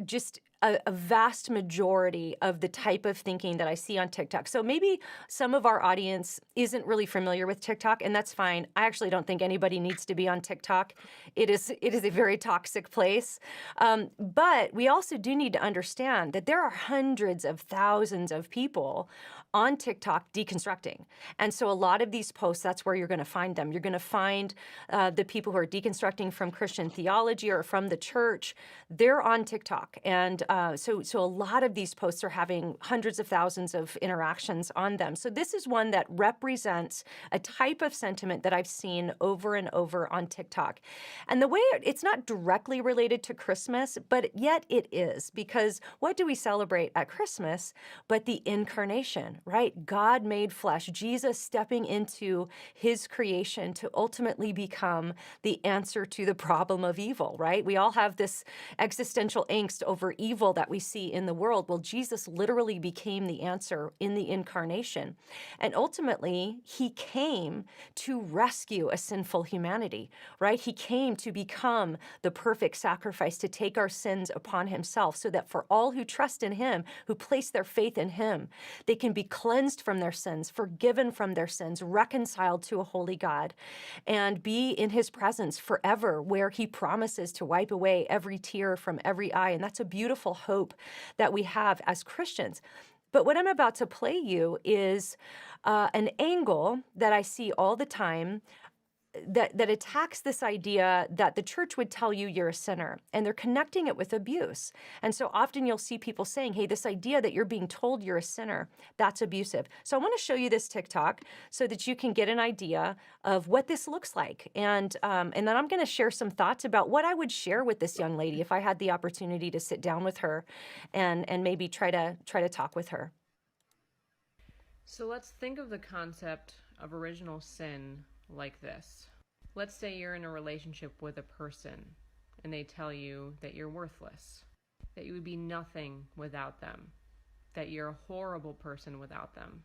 just a vast majority of the type of thinking that I see on TikTok. So maybe some of our audience isn't really familiar with TikTok, and that's fine. I actually don't think anybody needs to be on TikTok. It is a very toxic place. But we also do need to understand that there are hundreds of thousands of people on TikTok deconstructing. And so a lot of these posts, that's where you're going to find them. You're going to find the people who are deconstructing from Christian theology or from the church. They're on TikTok. And so a lot of these posts are having hundreds of thousands of interactions on them. So this is one that represents a type of sentiment that I've seen over and over on TikTok. And the way it's not directly related to Christmas, but yet it is, because what do we celebrate at Christmas but the incarnation, right? God made flesh, Jesus stepping into his creation to ultimately become the answer to the problem of evil, right? We all have this existential angst over evil that we see in the world. Well, Jesus literally became the answer in the incarnation. And ultimately, he came to rescue a sinful humanity, right? He came to become the perfect sacrifice, to take our sins upon himself, so that for all who trust in him, who place their faith in him, they can be cleansed from their sins, forgiven from their sins, reconciled to a holy God, and be in his presence forever, where he promises to wipe away every tear from every eye. And that's a beautiful hope that we have as Christians. But what I'm about to play you is an angle that I see all the time that attacks this idea that the church would tell you you're a sinner, and they're connecting it with abuse. And so often you'll see people saying, hey, this idea that you're being told you're a sinner, that's abusive. So I want to show you this TikTok so that you can get an idea of what this looks like. And then I'm going to share some thoughts about what I would share with this young lady if I had the opportunity to sit down with her and maybe try to talk with her. So let's think of the concept of original sin like this. Let's say you're in a relationship with a person and they tell you that you're worthless, that you would be nothing without them, that you're a horrible person without them,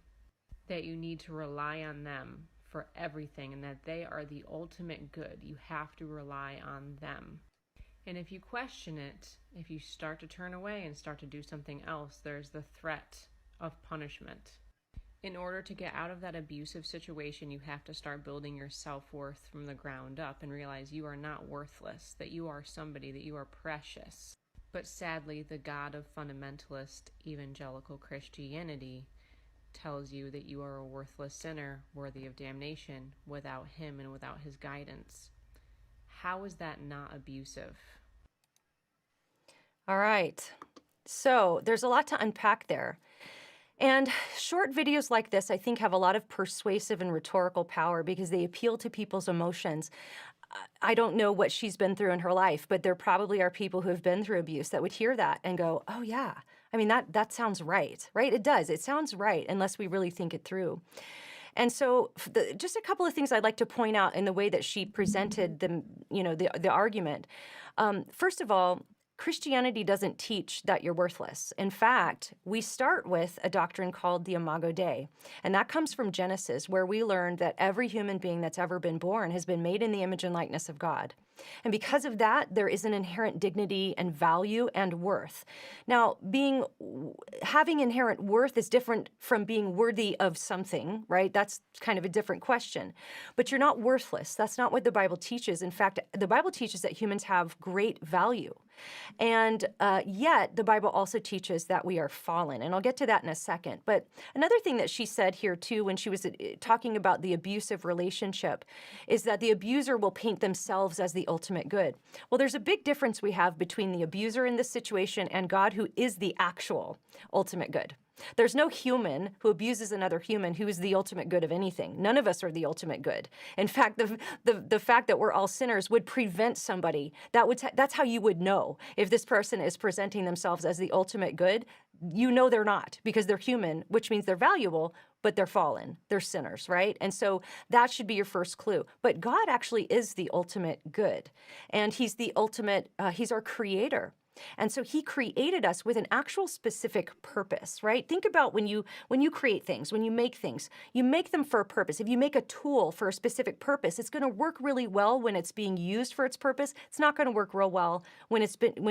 that you need to rely on them for everything, and that they are the ultimate good. You have to rely on them. And if you question it, if you start to turn away and start to do something else, there's the threat of punishment. In order to get out of that abusive situation, you have to start building your self-worth from the ground up and realize you are not worthless, that you are somebody, that you are precious. But sadly, the God of fundamentalist evangelical Christianity tells you that you are a worthless sinner, worthy of damnation, without him and without his guidance. How is that not abusive? All right. So there's a lot to unpack there. And short videos like this, I think, have a lot of persuasive and rhetorical power because they appeal to people's emotions. I don't know what she's been through in her life, but there probably are people who have been through abuse that would hear that and go, oh, yeah. I mean, that sounds right, right? It does. It sounds right unless we really think it through. And so just a couple of things I'd like to point out in the way that she presented the argument. First of all, Christianity doesn't teach that you're worthless. In fact, we start with a doctrine called the Imago Dei, and that comes from Genesis, where we learned that every human being that's ever been born has been made in the image and likeness of God. And because of that, there is an inherent dignity and value and worth. Now, having inherent worth is different from being worthy of something, right? That's kind of a different question. But you're not worthless. That's not what the Bible teaches. In fact, the Bible teaches that humans have great value. And yet, the Bible also teaches that we are fallen. And I'll get to that in a second. But another thing that she said here, too, when she was talking about the abusive relationship, is that the abuser will paint themselves as the ultimate good. Well, there's a big difference we have between the abuser in this situation and God, who is the actual ultimate good. There's no human who abuses another human who is the ultimate good of anything. None of us are the ultimate good. In fact, the fact that we're all sinners would prevent somebody. That's how you would know if this person is presenting themselves as the ultimate good. You know they're not, because they're human, which means they're valuable, but they're fallen. They're sinners, right? And so that should be your first clue. But God actually is the ultimate good, and He's the ultimate. He's our creator. And so He created us with an actual specific purpose, right? Think about when you create things, when you make things, you make them for a purpose. If you make a tool for a specific purpose, it's going to work really well when it's being used for its purpose. It's not going to work real well when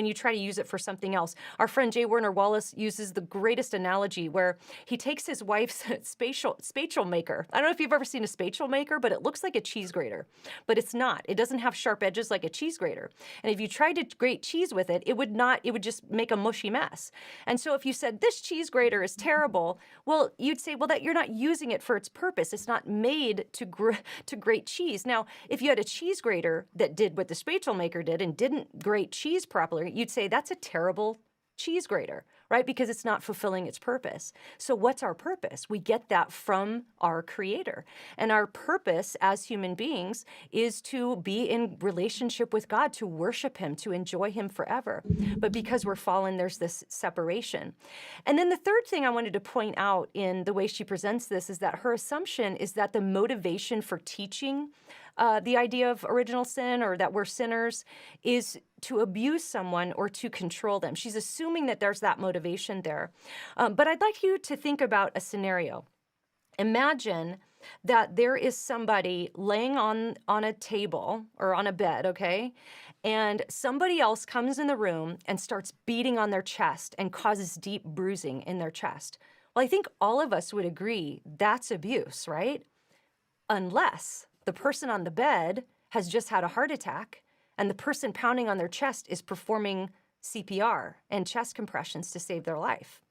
you try to use it for something else. Our friend J. Werner Wallace uses the greatest analogy where he takes his wife's spatial maker. I don't know if you've ever seen a spatial maker, but it looks like a cheese grater, but it's not. It doesn't have sharp edges like a cheese grater. And if you tried to grate cheese with it, it would just make a mushy mess. And so if you said, this cheese grater is terrible, well, you'd say, well, that you're not using it for its purpose. It's not made to grate cheese. Now, if you had a cheese grater that did what the spatial maker did and didn't grate cheese properly, you'd say that's a terrible cheese grater, right? Because it's not fulfilling its purpose. So what's our purpose? We get that from our Creator. And our purpose as human beings is to be in relationship with God, to worship Him, to enjoy Him forever. But because we're fallen, there's this separation. And then the third thing I wanted to point out in the way she presents this is that her assumption is that the motivation for teaching the idea of original sin, or that we're sinners, is to abuse someone or to control them. She's assuming that there's that motivation there. But I'd like you to think about a scenario. Imagine that there is somebody laying on a table or on a bed, okay? And somebody else comes in the room and starts beating on their chest and causes deep bruising in their chest. Well, I think all of us would agree that's abuse, right? Unless the person on the bed has just had a heart attack and the person pounding on their chest is performing CPR and chest compressions to save their life.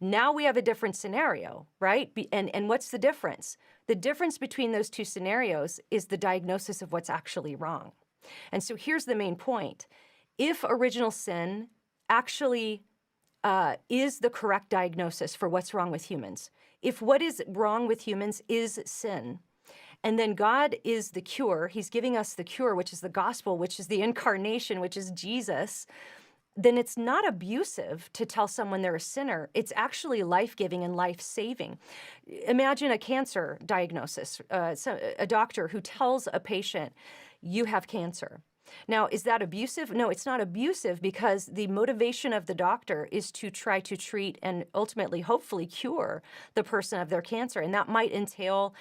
Now we have a different scenario, right? And what's the difference? The difference between those two scenarios is the diagnosis of what's actually wrong. And so here's the main point. If original sin actually is the correct diagnosis for what's wrong with humans, if what is wrong with humans is sin, and then God is the cure, He's giving us the cure, which is the gospel, which is the incarnation, which is Jesus, then it's not abusive to tell someone they're a sinner. It's actually life-giving and life-saving. Imagine a cancer diagnosis, a doctor who tells a patient, you have cancer. Now, is that abusive? No, it's not abusive, because the motivation of the doctor is to try to treat and ultimately, hopefully, cure the person of their cancer. And that might entail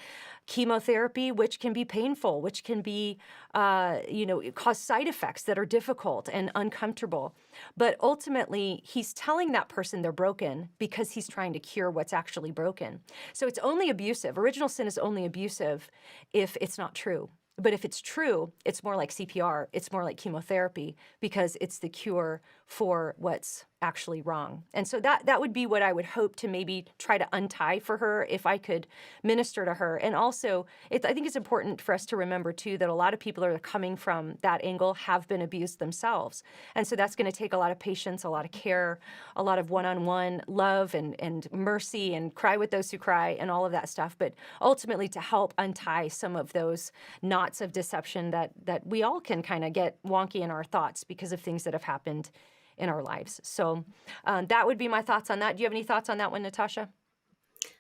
chemotherapy, which can be painful, which can be, cause side effects that are difficult and uncomfortable. But ultimately, he's telling that person they're broken because he's trying to cure what's actually broken. So it's only abusive. Original sin is only abusive if it's not true. But if it's true, it's more like CPR, it's more like chemotherapy, because it's the cure for what's actually wrong. And so that would be what I would hope to maybe try to untie for her if I could minister to her. And also, I think it's important for us to remember, too, that a lot of people that are coming from that angle have been abused themselves. And so that's going to take a lot of patience, a lot of care, a lot of one-on-one love and mercy, and cry with those who cry, and all of that stuff. But ultimately to help untie some of those knots of deception that we all can kind of get wonky in our thoughts because of things that have happened in our lives. So that would be my thoughts on that. Do you have any thoughts on that one, Natasha?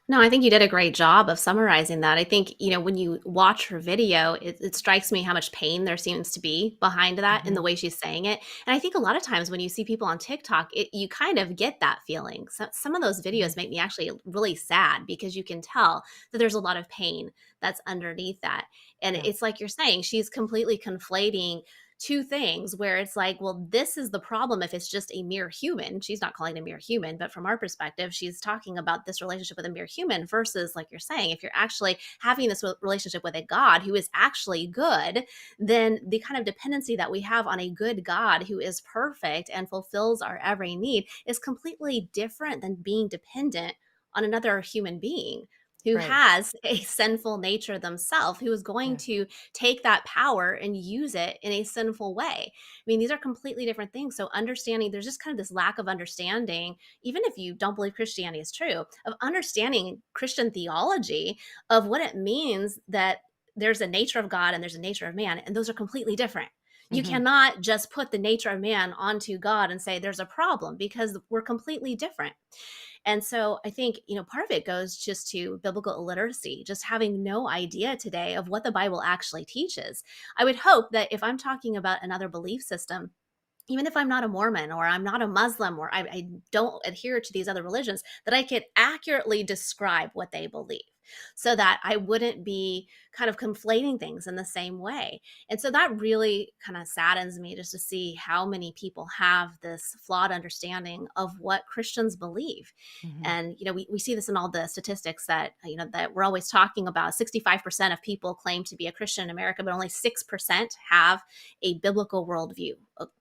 No, I think you did a great job of summarizing that. I think, when you watch her video, it strikes me how much pain there seems to be behind that in the Hmm. way she's saying it. And I think a lot of times when you see people on TikTok, you kind of get that feeling. So some of those Hmm. videos make me actually really sad because you can tell that there's a lot of pain that's underneath that. And Yeah. it's like you're saying, she's completely conflating two things where it's like, well, this is the problem if it's just a mere human. She's not calling it a mere human, but from our perspective, she's talking about this relationship with a mere human versus, like you're saying, if you're actually having this relationship with a God who is actually good, then the kind of dependency that we have on a good God who is perfect and fulfills our every need is completely different than being dependent on another human being who Right. has a sinful nature themselves, who is going Yeah. to take that power and use it in a sinful way. I mean, these are completely different things. So, understanding there's just kind of this lack of understanding, even if you don't believe Christianity is true, of understanding Christian theology of what it means that there's a nature of God and there's a nature of man, and those are completely different. You Hmm. cannot just put the nature of man onto God and say there's a problem because we're completely different. And so I think, part of it goes just to biblical illiteracy, just having no idea today of what the Bible actually teaches. I would hope that if I'm talking about another belief system, even if I'm not a Mormon or I'm not a Muslim or I don't adhere to these other religions, that I could accurately describe what they believe so that I wouldn't be kind of conflating things in the same way. And so that really kind of saddens me just to see how many people have this flawed understanding of what Christians believe. Hmm. And, we see this in all the statistics that, that we're always talking about. 65% of people claim to be a Christian in America, but only 6% have a biblical worldview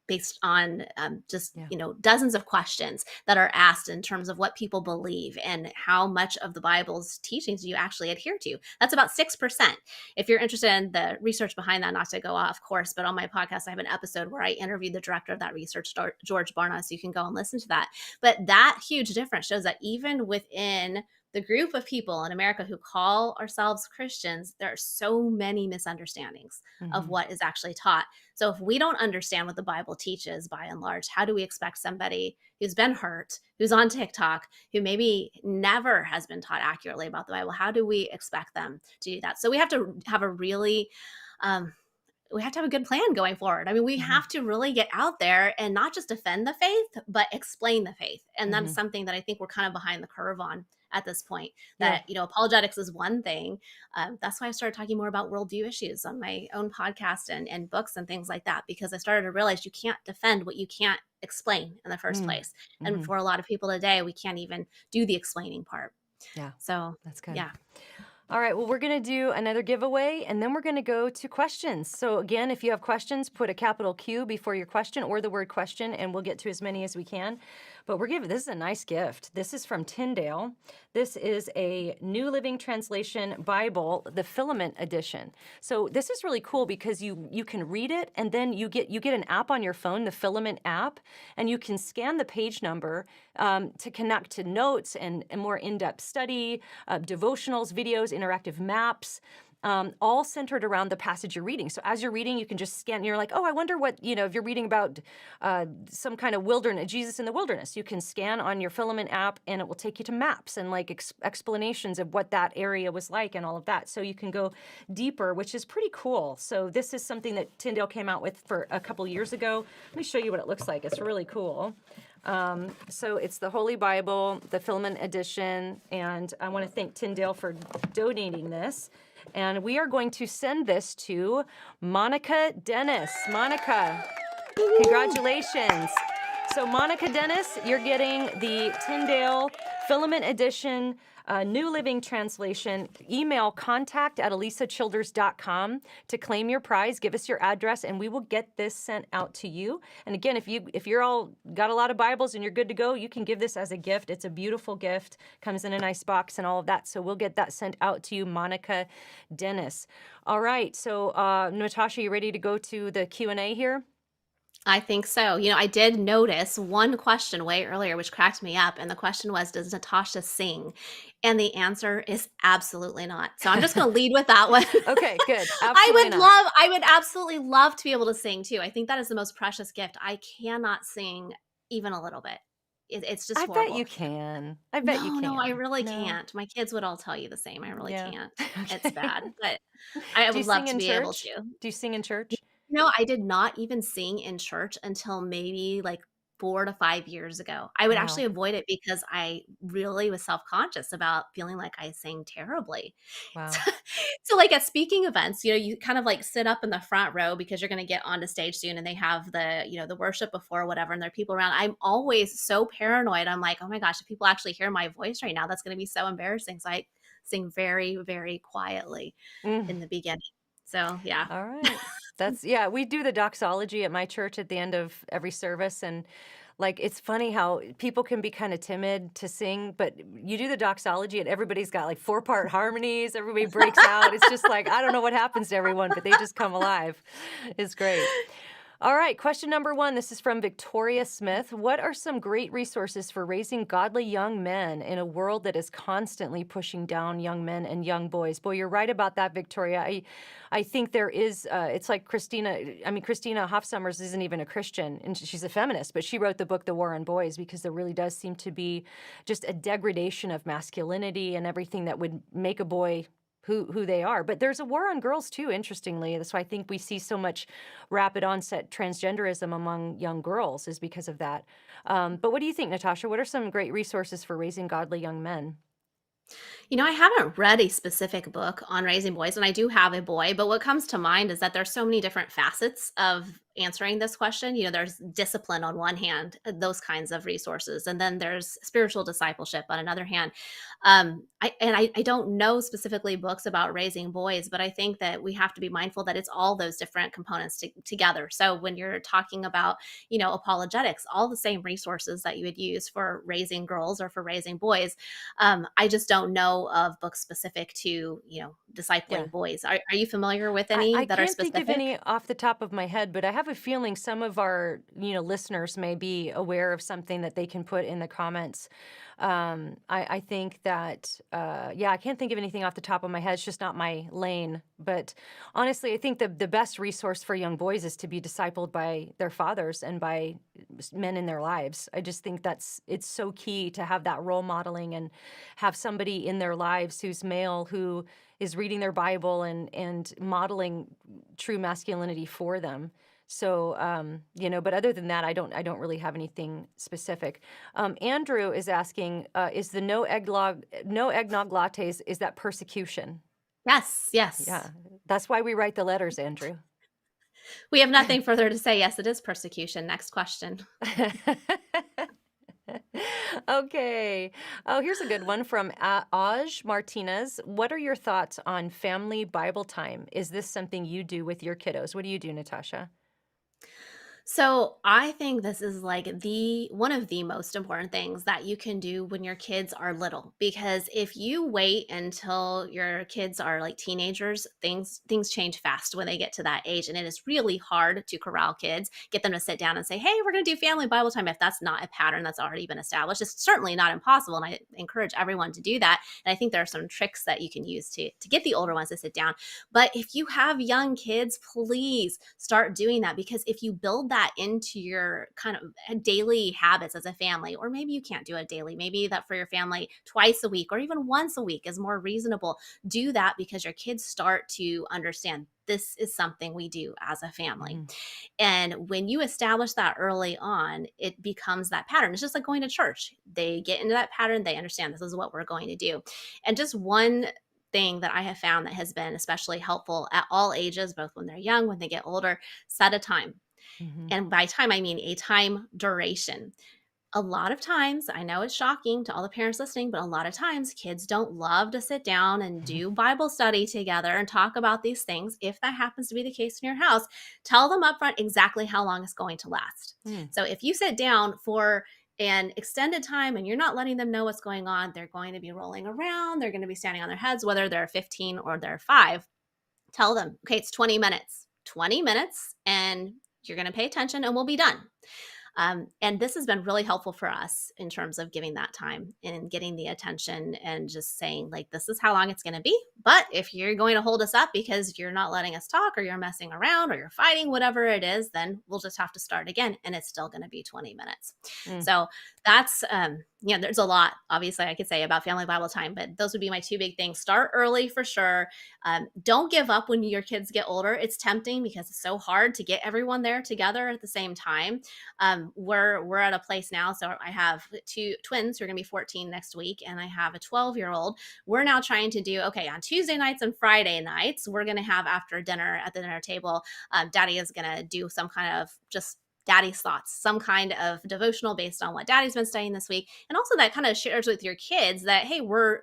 based on just Yeah. dozens of questions that are asked in terms of what people believe and how much of the Bible's teachings do you actually adhere to. That's about 6%. If you're interested in the research behind that, not to go off course, but on my podcast I have an episode where I interviewed the director of that research, George Barna, so you can go and listen to that. But that huge difference shows that even within the group of people in America who call ourselves Christians, there are so many misunderstandings of Hmm. what is actually taught. So if we don't understand what the Bible teaches by and large, how do we expect somebody who's been hurt, who's on TikTok, who maybe never has been taught accurately about the Bible, how do we expect them to do that? So we have to have a really um, we have to have a good plan going forward. I mean, we Hmm. have to really get out there and not just defend the faith, but explain the faith. And that's Hmm. something that I think we're kind of behind the curve on at this point. Yeah. That, apologetics is one thing. That's why I started talking more about worldview issues on my own podcast and books and things like that, because I started to realize you can't defend what you can't explain in the first place. And Mm-hmm. for a lot of people today, we can't even do the explaining part. Yeah. So, That's good. yeah. All right, well, we're going to do another giveaway, and then we're going to go to questions. So again, if you have questions, put a capital Q before your question or the word question, and we'll get to as many as we can. But this is a nice gift. This is from Tyndale. This is a New Living Translation Bible, the Filament Edition. So this is really cool because you can read it, and then you get an app on your phone, the Filament app, and you can scan the page number to connect to notes and more in-depth study, devotionals, videos, interactive maps, all centered around the passage you're reading. So as you're reading, you can just scan. And you're like, oh, I wonder what, if you're reading about some kind of wilderness, Jesus in the wilderness, you can scan on your Filament app and it will take you to maps and like explanations of what that area was like and all of that. So you can go deeper, which is pretty cool. So this is something that Tyndale came out with for a couple years ago. Let me show you what it looks like. It's really cool. So it's the Holy Bible, the Filament Edition, and I want to thank Tyndale for donating this. And we are going to send this to Monica Dennis. Monica, congratulations. So Monica Dennis, you're getting the Tyndale Filament Edition, New Living Translation. Email contact@alisachilders.com to claim your prize. Give us your address, and we will get this sent out to you. And again, if you're all got a lot of Bibles and you're good to go, you can give this as a gift. It's a beautiful gift. Comes in a nice box and all of that. So we'll get that sent out to you, Monica Dennis. All right. So Natasha, you ready to go to the Q&A here? I think so. I did notice one question way earlier, which cracked me up. And the question was, does Natasha sing? And the answer is absolutely not. So I'm just going to lead with that one. Okay, good. Absolutely I would absolutely love to be able to sing too. I think that is the most precious gift. I cannot sing even a little bit. It's just I bet horrible. you can. I bet you No, no, I can. really No? can't. My kids would all tell you the same. I really Yeah. can't. It's Okay. bad, but I Do you would love sing to in be able church? to. Do you sing in You church? know, I did not even sing in church until maybe like 4 to 5 years ago. I would actually Wow. avoid it because I really was self-conscious about feeling like I sang terribly. So Wow. so, like, at speaking events, you kind of, like, sit up in the front row because you're gonna get on the stage soon, and they have the worship before whatever, and there are people around. I'm always so paranoid. I'm like, "Oh my gosh, if people actually hear my voice right now, that's gonna be so embarrassing." So I sing very, very quietly Mm. in the beginning. So, yeah. All right. That's yeah, we do the doxology at my church at the end of every service, and, like, it's funny how people can be kinda timid to sing, but you do the doxology and everybody's got, like, four-part harmonies, everybody breaks out. It's just like, I don't know what happens to everyone, but they just come alive. It's great. All right, question number 1. This is from Victoria Smith. What are some great resources for raising godly young men in a world that is constantly pushing down young men and young boys? Boy, you're right about that, Victoria. I think there is, it's like Christina Hofsummers isn't even a Christian, and she's a feminist, but she wrote the book, The War on Boys, because there really does seem to be just a degradation of masculinity and everything that would make a boy who they are. But there's a war on girls too, interestingly. That's why I think we see so much rapid onset transgenderism among young girls is because of that. But what do you think, Natasha? What are some great resources for raising godly young men? I haven't read a specific book on raising boys, and I do have a boy, but what comes to mind is that there's so many different facets of answering this question. There's discipline on one hand, those kinds of resources, and then there's spiritual discipleship on another hand. I don't know specifically books about raising boys, but I think that we have to be mindful that it's all those different components together. So when you're talking about, apologetics, all the same resources that you would use for raising girls or for raising boys. I just don't know of books specific to, Yeah. discipling boys. Are you familiar with I any that are can't think of specific? any off the top of my head, but I have a feeling some of our, listeners may be aware of something that they can put in the comments. I think that, yeah, I can't think of anything off the top of my head. It's just not my lane. But honestly, I think the best resource for young boys is to be discipled by their fathers and by men in their lives. I just think it's so key to have that role modeling and have somebody in their lives who's male who is reading their Bible and modeling true masculinity for them. So, but other than that, I don't really have anything specific. Andrew is asking, is the no eggnog lattes, is that persecution? Yes, Yeah, yes. that's why we write the letters, Andrew. We have nothing further to say. Yes, it is persecution. Next question. Okay. Oh, here's a good one from Aj Martinez. What are your thoughts on family Bible time? Is this something you do with your kiddos? What do you do, Natasha? So I think this is like the one of the most important things that you can do when your kids are little, because if you wait until your kids are like teenagers, things change fast when they get to that age, and it is really hard to corral kids, get them to sit down and say, "Hey, we're going to do family Bible time." If that's not a pattern that's already been established, it's certainly not impossible, and I encourage everyone to do that. And I think there are some tricks that you can use to get the older ones to sit down. But if you have young kids, please start doing that, because if you build that into your kind of daily habits as a family, or maybe you can't do it daily, maybe that for your family twice a week or even once a week is more reasonable. Do that because your kids start to understand this is something we do as a family. Mhm. And when you establish that early on, it becomes that pattern. It's just like going to church. They get into that pattern, they understand this is what we're going to do. And just one thing that I have found that has been especially helpful at all ages, both when they're young, when they get older, set a time. Mhm. And by time, I mean a time duration. A lot of times, I know it's shocking to all the parents listening, but a lot of times kids don't love to sit down and Mhm. do Bible study together and talk about these things. If that happens to be the case in your house, tell them upfront exactly how long it's going to last. Mm. So if you sit down for an extended time and you're not letting them know what's going on, they're going to be rolling around, they're going to be standing on their heads, whether they're 15 or they're 5. Tell them, okay, it's 20 minutes, and you're going to pay attention and we'll be done. And this has been really helpful for us in terms of giving that time and getting the attention and just saying, like, this is how long it's going to be. But if you're going to hold us up because you're not letting us talk, or you're messing around, or you're fighting, whatever it is, then we'll just have to start again. And it's still going to be 20 minutes. Mm. So that's, there's a lot, obviously, I could say about family Bible time, but those would be my two big things. Start early for sure. Don't give up when your kids get older. It's tempting because it's so hard to get everyone there together at the same time. We're at a place now. So I have two twins who are going to be 14 next week, and I have a 12-year-old. We're now trying to do, okay, on Tuesday nights and Friday nights, we're going to have after dinner at the dinner table, Daddy is going to do some kind of just Daddy's thoughts, some kind of devotional based on what Daddy's been studying this week. And also that kind of shares with your kids that, hey, we're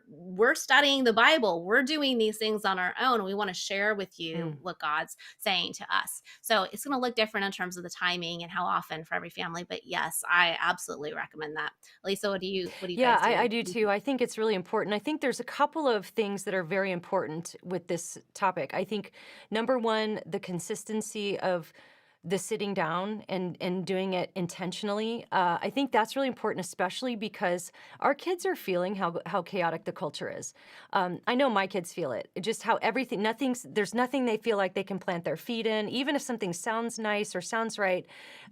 studying the Bible. We're doing these things on our own. We want to share with you what God's saying to us. So it's going to look different in terms of the timing and how often for every family. But yes, I absolutely recommend that. Alisa, what do you Yeah, guys do? I do too. I think it's really important. I think there's a couple of things that are very important with this topic. I think number one, the consistency of the sitting down and doing it intentionally. I think that's really important, especially because our kids are feeling how chaotic the culture is. I know my kids feel it. Just how everything, there's nothing they feel like they can plant their feet in. Even if something sounds nice or sounds right,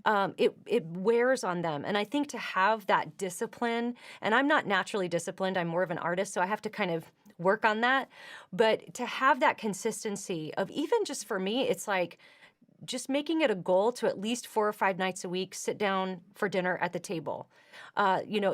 it wears on them. And I think to have that discipline, and I'm not naturally disciplined, I'm more of an artist, so I have to kind of work on that. But to have that consistency of, even just for me, it's like just making it a goal to at least 4 or 5 nights a week sit down for dinner at the table.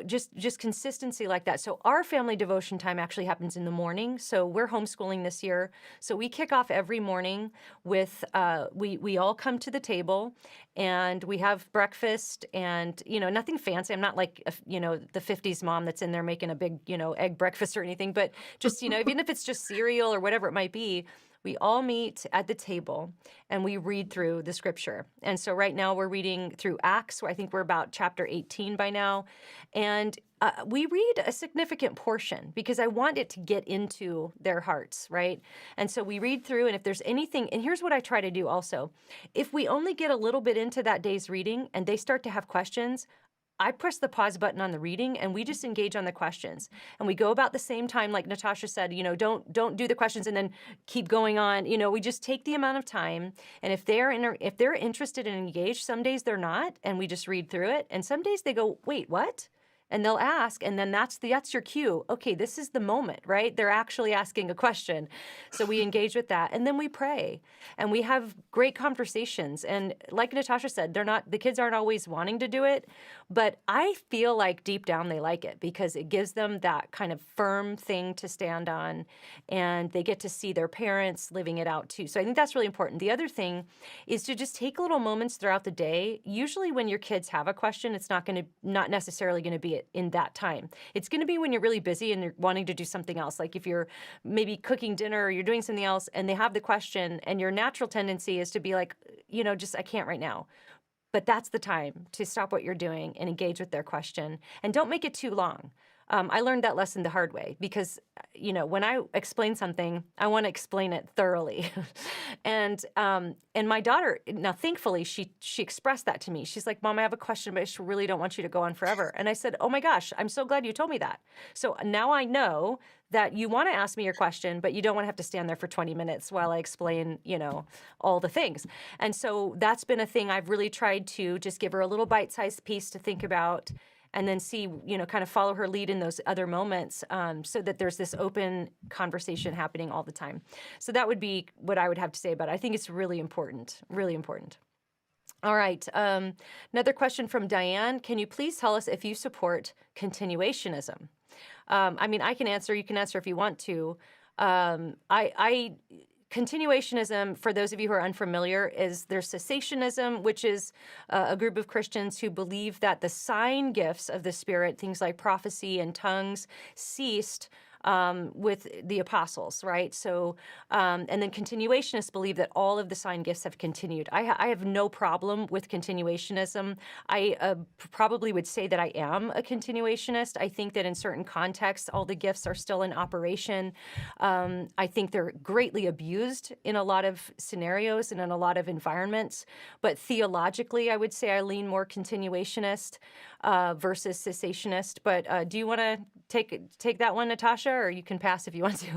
Just consistency like that. So our family devotion time actually happens in the morning. So we're homeschooling this year. So we kick off every morning with we all come to the table and we have breakfast, and nothing fancy. I'm not like the 50s mom that's in there making a big egg breakfast or anything, but just even if it's just cereal or whatever it might be. We all meet at the table and we read through the scripture. And so right now we're reading through Acts. I think we're about chapter 18 by now. And we read a significant portion because I want it to get into their hearts, right? And so we read through, and if there's anything, and here's what I try to do also. If we only get a little bit into that day's reading and they start to have questions, I press the pause button on the reading and we just engage on the questions. And we go about the same time, like Natasha said, don't do the questions and then keep going on. We just take the amount of time. And if they're interested and engaged, some days they're not, and we just read through it. And some days they go, wait, what? And they'll ask, and then that's your cue. Okay, this is the moment, right? They're actually asking a question. So we engage with that, and then we pray, and we have great conversations. And like Natasha said, the kids aren't always wanting to do it, but I feel like deep down they like it because it gives them that kind of firm thing to stand on, and they get to see their parents living it out too. So I think that's really important. The other thing is to just take little moments throughout the day. Usually when your kids have a question, it's not necessarily going to be in that time. It's going to be when you're really busy and you're wanting to do something else. Like if you're maybe cooking dinner or you're doing something else and they have the question, and your natural tendency is to be like, I can't right now. But that's the time to stop what you're doing and engage with their question. And don't make it too long. I learned that lesson the hard way because, when I explain something, I want to explain it thoroughly. And my daughter, now thankfully, she expressed that to me. She's like, Mom, I have a question, but I just really don't want you to go on forever. And I said, oh my gosh, I'm so glad you told me that. So now I know that you want to ask me your question, but you don't want to have to stand there for 20 minutes while I explain, all the things. And so that's been a thing I've really tried to just give her a little bite-sized piece to think about, and then see, kind of follow her lead in those other moments, so that there's this open conversation happening all the time. So that would be what I would have to say about it. I think it's really important, really important. All right. Another question from Diane. Can you please tell us if you support continuationism? I can answer. You can answer if you want to. Continuationism, for those of you who are unfamiliar, is there's cessationism, which is a group of Christians who believe that the sign gifts of the Spirit, things like prophecy and tongues, ceased with the apostles, right? So, and then continuationists believe that all of the sign gifts have continued. I have no problem with continuationism. I probably would say that I am a continuationist. I think that in certain contexts, all the gifts are still in operation. I think they're greatly abused in a lot of scenarios and in a lot of environments. But theologically, I would say I lean more continuationist versus cessationist. But do you want to take that one, Natasha, or you can pass if you want to?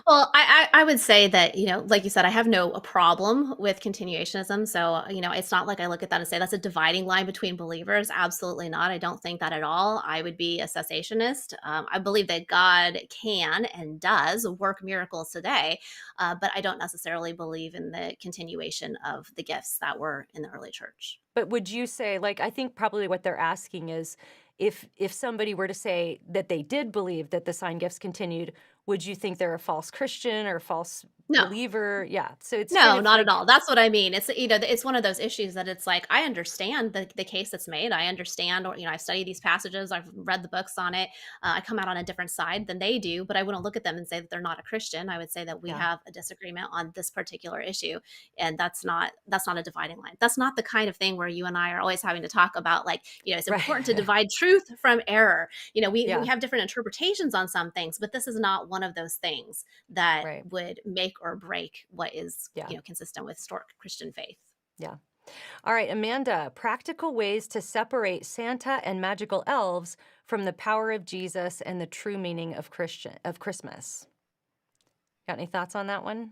Well, I would say that, like you said, I have no problem with continuationism. So, it's not like I look at that and say that's a dividing line between believers. Absolutely not. I don't think that at all. I would be a cessationist. I believe that God can and does work miracles today, but I don't necessarily believe in the continuation of the gifts that were in the early church. But would you say, like, I think probably what they're asking is if somebody were to say that they did believe that the sign gifts continued, would you think they're a false Christian or a false No. believer? Yeah. So it's kind No, of not at like, all. That's what I mean. It's, it's one of those issues that it's like, I understand the case that's made. I understand, or, I've studied these passages. I've read the books on it. I come out on a different side than they do, but I wouldn't look at them and say that they're not a Christian. I would say that we yeah, have a disagreement on this particular issue. And that's not a dividing line. That's not the kind of thing where you and I are always having to talk about, like, it's important to right. divide truth from error. We Yeah, have different interpretations on some things, but this is not one of those things that right. would make or break what is, Yeah, consistent with historic Christian faith. yeah. All right, Amanda, practical ways to separate Santa and magical elves from the power of Jesus and the true meaning of Christmas. Got any thoughts on that one?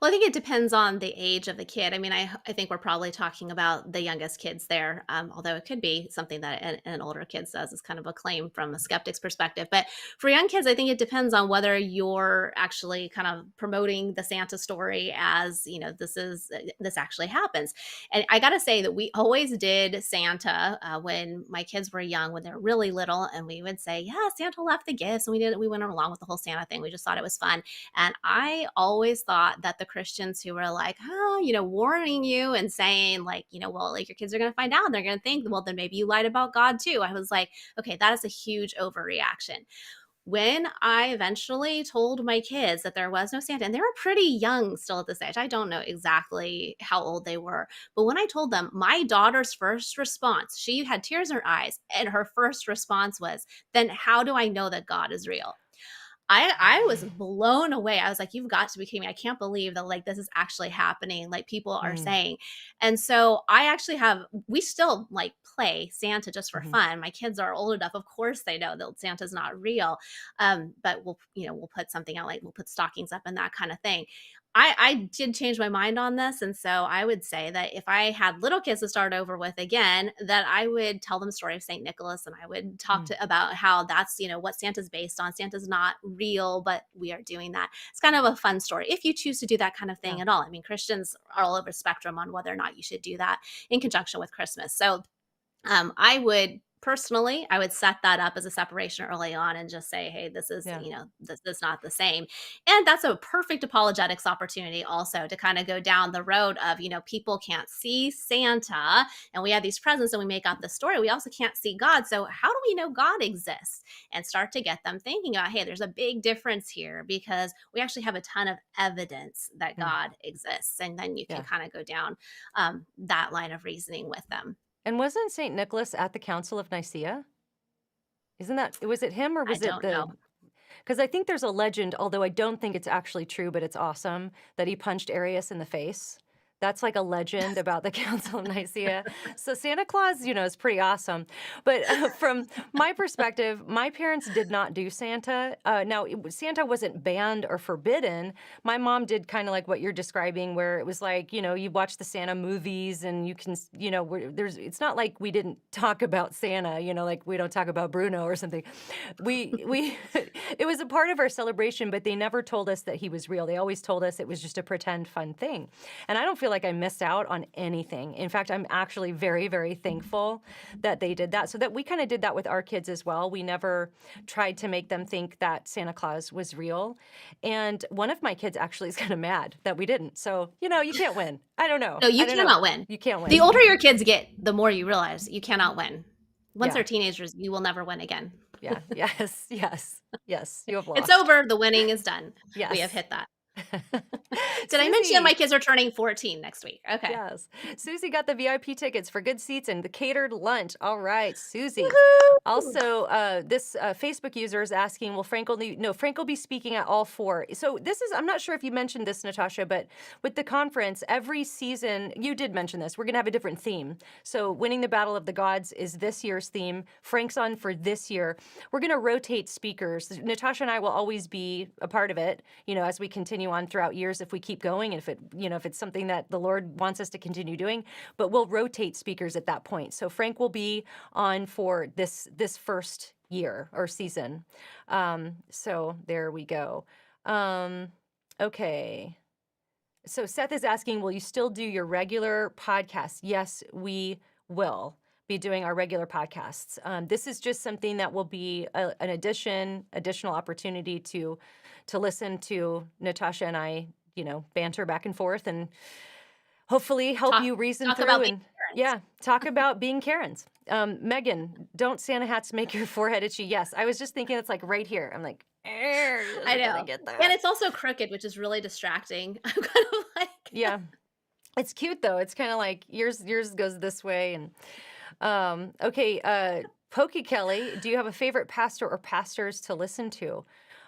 Well, I think it depends on the age of the kid. I mean, I think we're probably talking about the youngest kids there, although it could be something that an older kid says is kind of a claim from a skeptic's perspective. But for young kids, I think it depends on whether you're actually kind of promoting the Santa story as, this actually happens. And I got to say that we always did Santa when my kids were young, when they were really little, and we would say, yeah, Santa left the gifts, and we went along with the whole Santa thing. We just thought it was fun. And I always thought that the Christians who were like, warning you and saying, like, well, like, your kids are going to find out and they're going to think, well, then maybe you lied about God too. I was like, okay, that is a huge overreaction. When I eventually told my kids that there was no Santa, and they were pretty young still at this age, I don't know exactly how old they were, but when I told them, my daughter's first response, she had tears in her eyes, and her first response was, then how do I know that God is real? I was blown away. I was like, you've got to be kidding me. I can't believe that, like, this is actually happening, like people are Mm, saying. And so we still like play Santa just for mhm. fun. My kids are old enough. Of course they know that Santa's not real. But we'll put something out, like we'll put stockings up and that kind of thing. I did change my mind on this. And so I would say that if I had little kids to start over with again, that I would tell them the story of St. Nicholas, and I would talk Mm, about how that's, what Santa's based on. Santa's not real, but we are doing that. It's kind of a fun story if you choose to do that kind of thing yeah. at all. I mean, Christians are all over the spectrum on whether or not you should do that in conjunction with Christmas. So I would personally, I would set that up as a separation early on and just say, hey, this is, Yeah. this is not the same. And that's a perfect apologetics opportunity also to kind of go down the road of, people can't see Santa and we have these presents and we make up the story. We also can't see God. So how do we know God exists? And start to get them thinking about, hey, there's a big difference here because we actually have a ton of evidence that Mm, God exists. And then you can yeah. kind of go down that line of reasoning with them. And wasn't St. Nicholas at the Council of Nicaea? Isn't that, was it him or I was it don't the, know. because I think there's a legend, although I don't think it's actually true, but it's awesome, that he punched Arius in the face. That's like a legend about the Council of Nicaea. So Santa Claus, is pretty awesome. But from my perspective, my parents did not do Santa. Now, Santa wasn't banned or forbidden. My mom did kind of like what you're describing, where it was like, you watch the Santa movies and you can, it's not like we didn't talk about Santa, like we don't talk about Bruno or something. We it was a part of our celebration, but they never told us that he was real. They always told us it was just a pretend fun thing. And I don't feel like I missed out on anything. In fact, I'm actually very, very thankful that they did that. So that we kind of did that with our kids as well. We never tried to make them think that Santa Claus was real. And one of my kids actually is kind of mad that we didn't. So, you can't win. I don't know. No, I you don't know. cannot win. You can't The win. older your kids get, the more you realize you cannot win. Once Yeah. they're teenagers, you will never win again. Yeah. Yes. Yes. Yes. You have It's lost. over. The winning is done. We have Yes. hit that. Did I mention my Susie. kids are turning 14 next week? Okay. Yes. Susie got the VIP tickets for good seats and the catered lunch. All right, Susie. Woohoo! Also, this Facebook user is asking, will Frank only, no, Frank will be speaking at all four. So this is, I'm not sure if you mentioned this, Natasha, but with the conference, every season, you did mention this, we're going to have a different theme. So Winning the Battle of the Gods is this year's theme. Frank's on for this year. We're going to rotate speakers. Natasha and I will always be a part of it, as we continue on throughout years, if we keep going, and if it's something that the Lord wants us to continue doing, but we'll rotate speakers at that point. So Frank will be on for this first year or season. So there we go. Okay. So Seth is asking, will you still do your regular podcast? Yes, we will be doing our regular podcasts. This is just something that will be an additional opportunity to listen to Natasha and I, banter back and forth and hopefully help you reason Talk through about being and parents. talk about being Karens. Megan, don't Santa hats make your forehead itchy? Yes, I was just thinking it's like right here. I'm like, I gonna know. get that. And it's also crooked, which is really distracting. I'm kind of like, Yeah, it's cute though. It's kind of like yours goes this way. And okay, Pokey Kelly, do you have a favorite pastor or pastors to listen to?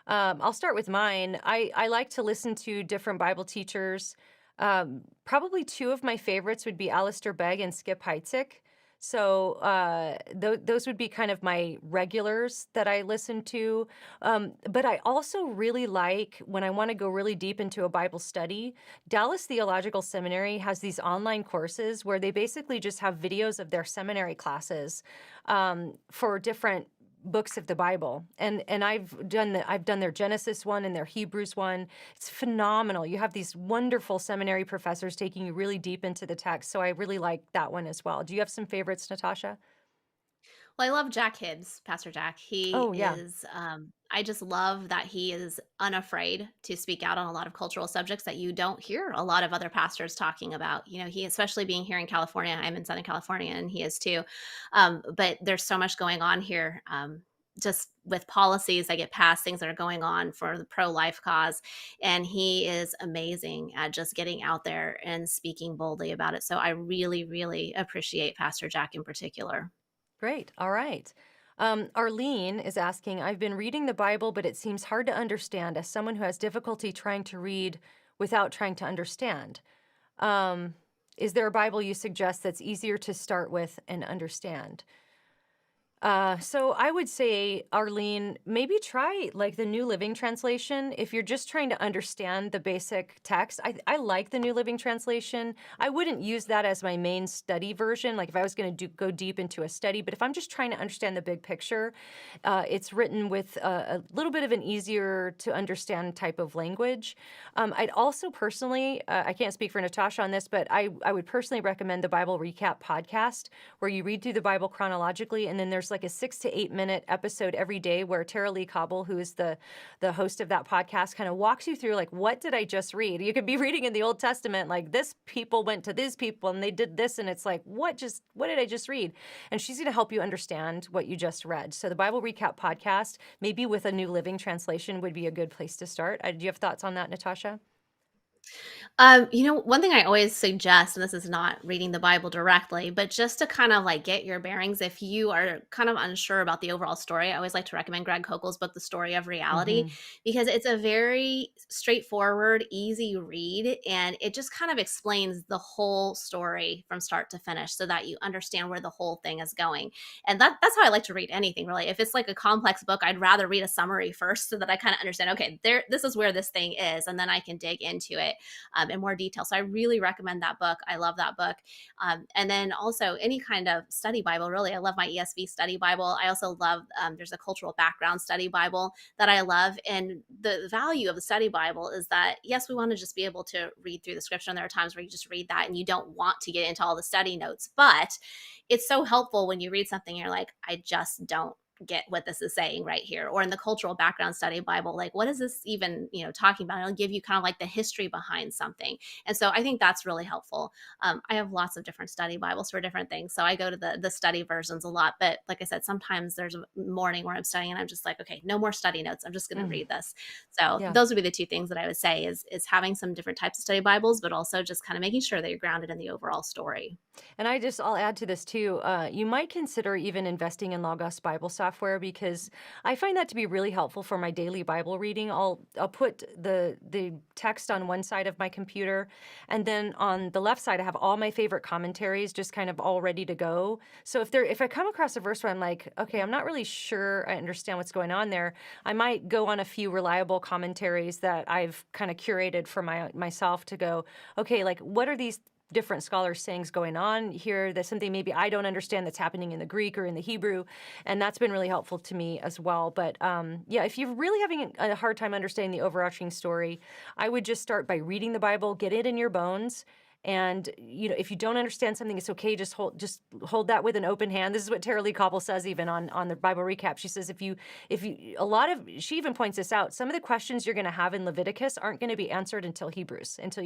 I'll start with mine. I like to listen to different Bible teachers. Probably two of my favorites would be Alistair Begg and Skip Heitzig. So those would be kind of my regulars that I listen to. But I also really like, when I want to go really deep into a Bible study, Dallas Theological Seminary has these online courses where they basically just have videos of their seminary classes for different books of the Bible. And I've done their Genesis one and their Hebrews one. It's phenomenal. You have these wonderful seminary professors taking you really deep into the text. So I really like that one as well. Do you have some favorites, Natasha? well, I love Jack Hibbs, Pastor Jack. He Oh, yeah. is, I just love that he is unafraid to speak out on a lot of cultural subjects that you don't hear a lot of other pastors talking about. He, especially being here in California, I'm in Southern California and he is too. But there's so much going on here. Just with policies that get passed, things that are going on for the pro-life cause. And he is amazing at just getting out there and speaking boldly about it. So I really, really appreciate Pastor Jack in particular. Great. All right. Arlene is asking, I've been reading the Bible, but it seems hard to understand as someone who has difficulty trying to read without trying to understand. Is there a Bible you suggest that's easier to start with and understand? So I would say, Arlene, maybe try like the New Living Translation if you're just trying to understand the basic text. I like the New Living Translation. I wouldn't use that as my main study version, like if I was going to go deep into a study. But if I'm just trying to understand the big picture, it's written with a little bit of an easier to understand type of language. I'd also personally, I can't speak for Natasha on this, but I would personally recommend the Bible Recap podcast, where you read through the Bible chronologically, and then there's like a 6 to 8 minute episode every day where Tara Lee Cobble, who is the host of that podcast, kind of walks you through like, what did I just read? You could be reading in the Old Testament, like this people went to these people and they did this, and it's like, what did I just read? And she's going to help you understand what you just read. So the Bible Recap podcast, maybe with a New Living Translation, would be a good place to start. Do you have thoughts on that, Natasha? One thing I always suggest, and this is not reading the Bible directly, but just to kind of like get your bearings, if you are kind of unsure about the overall story, I always like to recommend Greg Koukl's book, The Story of Reality, Mm-hmm. because it's a very straightforward, easy read, and it just kind of explains the whole story from start to finish so that you understand where the whole thing is going. And that's how I like to read anything, really. If it's like a complex book, I'd rather read a summary first so that I kind of understand, okay, this is where this thing is, and then I can dig into it in more detail. So I really recommend that book. I love that book. And then also any kind of study Bible, really. I love my ESV study Bible. I also love, there's a cultural background study Bible that I love. And the value of the study Bible is that, yes, we want to just be able to read through the scripture. And there are times where you just read that and you don't want to get into all the study notes. But it's so helpful when you read something and you're like, I just don't get what this is saying right here. Or in the cultural background study Bible, like, what is this even, talking about? It'll give you kind of like the history behind something. And so I think that's really helpful. I have lots of different study Bibles for different things. So I go to the study versions a lot. But like I said, sometimes there's a morning where I'm studying and I'm just like, okay, no more study notes. I'm just going to read this. So Yeah. those would be the two things that I would say is having some different types of study Bibles, but also just kind of making sure that you're grounded in the overall story. And I'll add to this too. You might consider even investing in Logos Bible software because I find that to be really helpful for my daily Bible reading. I'll put the text on one side of my computer, and then on the left side I have all my favorite commentaries just kind of all ready to go. So if I come across a verse where I'm like, okay, I'm not really sure I understand what's going on there, I might go on a few reliable commentaries that I've kind of curated for myself to go, okay, like what are these different scholars sayings going on here? There's something maybe I don't understand that's happening in the Greek or in the Hebrew, and that's been really helpful to me as well. But yeah, if you're really having a hard time understanding the overarching story, I would just start by reading the Bible, get it in your bones. And if you don't understand something, it's okay. Just hold that with an open hand. This is what Tara Lee Cobble says even on the Bible recap. She says she even points this out. Some of the questions you're going to have in Leviticus aren't going to be answered until you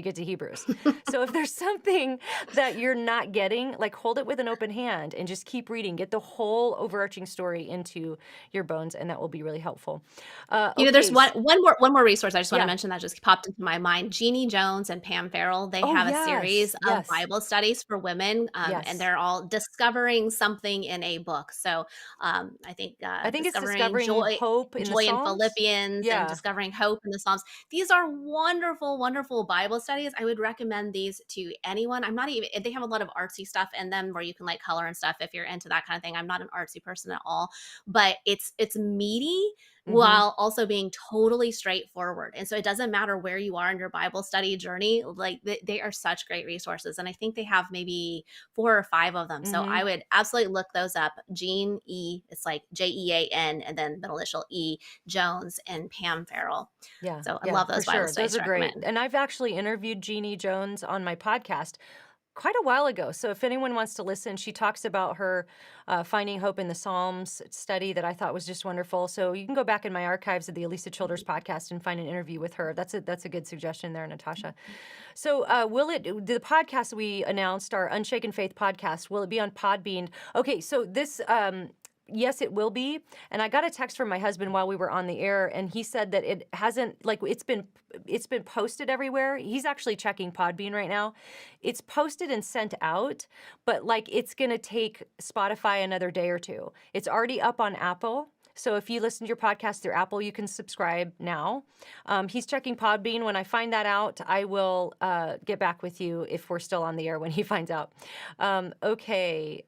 get to Hebrews. So if there's something that you're not getting, like hold it with an open hand and just keep reading. Get the whole overarching story into your bones, and that will be really helpful. There's Okay, one more resource I just want yeah. to mention that just popped into my mind. Jeannie Jones and Pam Farrell, they Oh have a series of yes. Bible studies for women, and Yes. they're all discovering something in a book. So I think I think it's discovering discovering hope in the joy in Psalms. Philippians and Yeah. discovering hope in the Psalms. These are wonderful, wonderful Bible studies. I would recommend these to anyone. I'm not even, they have a lot of artsy stuff in them where you can like color and stuff if you're into that kind of thing. I'm not an artsy person at all, but it's meaty Mm-hmm. while also being totally straightforward. And so it doesn't matter where you are in your Bible study journey, like they are such great resources. And I think they have maybe 4 or 5 of them. So Mm-hmm. I would absolutely look those up. Jean E, it's like Jean and then middle initial E, Jones and Pam Farrell. Yeah. So I Yeah, love for those Bible sure. studies Those are to great. recommend. And I've actually interviewed Jeannie Jones on my podcast quite a while ago. So if anyone wants to listen, she talks about her Finding Hope in the Psalms study that I thought was just wonderful. So you can go back in my archives of the Alisa Childers podcast and find an interview with her. That's a good suggestion there, Natasha. So the podcast we announced, our Unshaken Faith podcast, will it be on Podbean? Okay, so this yes, it will be. And I got a text from my husband while we were on the air, and he said that it hasn't, like, it's been posted everywhere. He's actually checking Podbean right now. It's posted and sent out, but like it's gonna take Spotify another day or two. It's already up on Apple. So if you listen to your podcast through Apple, you can subscribe now. He's checking Podbean. When I find that out, I will get back with you if we're still on the air when he finds out. Okay.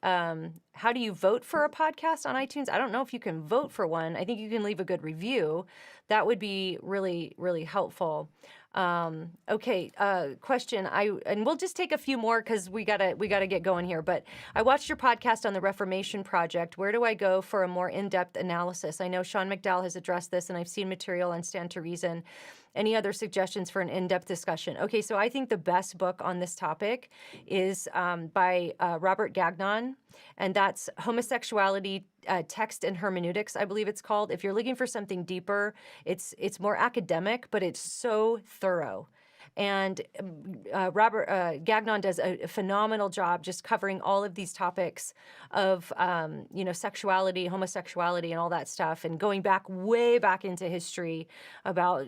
How do you vote for a podcast on iTunes? I don't know if you can vote for one. I think you can leave a good review. That would be really, really helpful. Okay, question. And we'll just take a few more because we gotta get going here. But I watched your podcast on the Reformation Project. Where do I go for a more in-depth analysis? I know Sean McDowell has addressed this, and I've seen material on Stand to Reason. Any other suggestions for an in-depth discussion? Okay, so I think the best book on this topic is by Robert Gagnon, and that's Homosexuality, Text and Hermeneutics, I believe it's called. If you're looking for something deeper, it's more academic, but it's so thorough. And Robert Gagnon does a phenomenal job just covering all of these topics of, sexuality, homosexuality, and all that stuff, and going back way back into history about,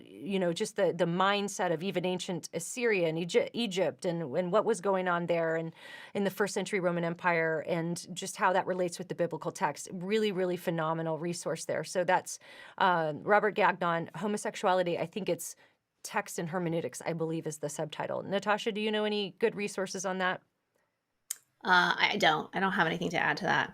just the mindset of even ancient Assyria and Egypt and what was going on there and in the first century Roman Empire and just how that relates with the biblical text. Really, really phenomenal resource there. So that's Robert Gagnon, Homosexuality. I think it's Text and Hermeneutics, I believe, is the subtitle. Natasha, do you know any good resources on that? I don't have anything to add to that.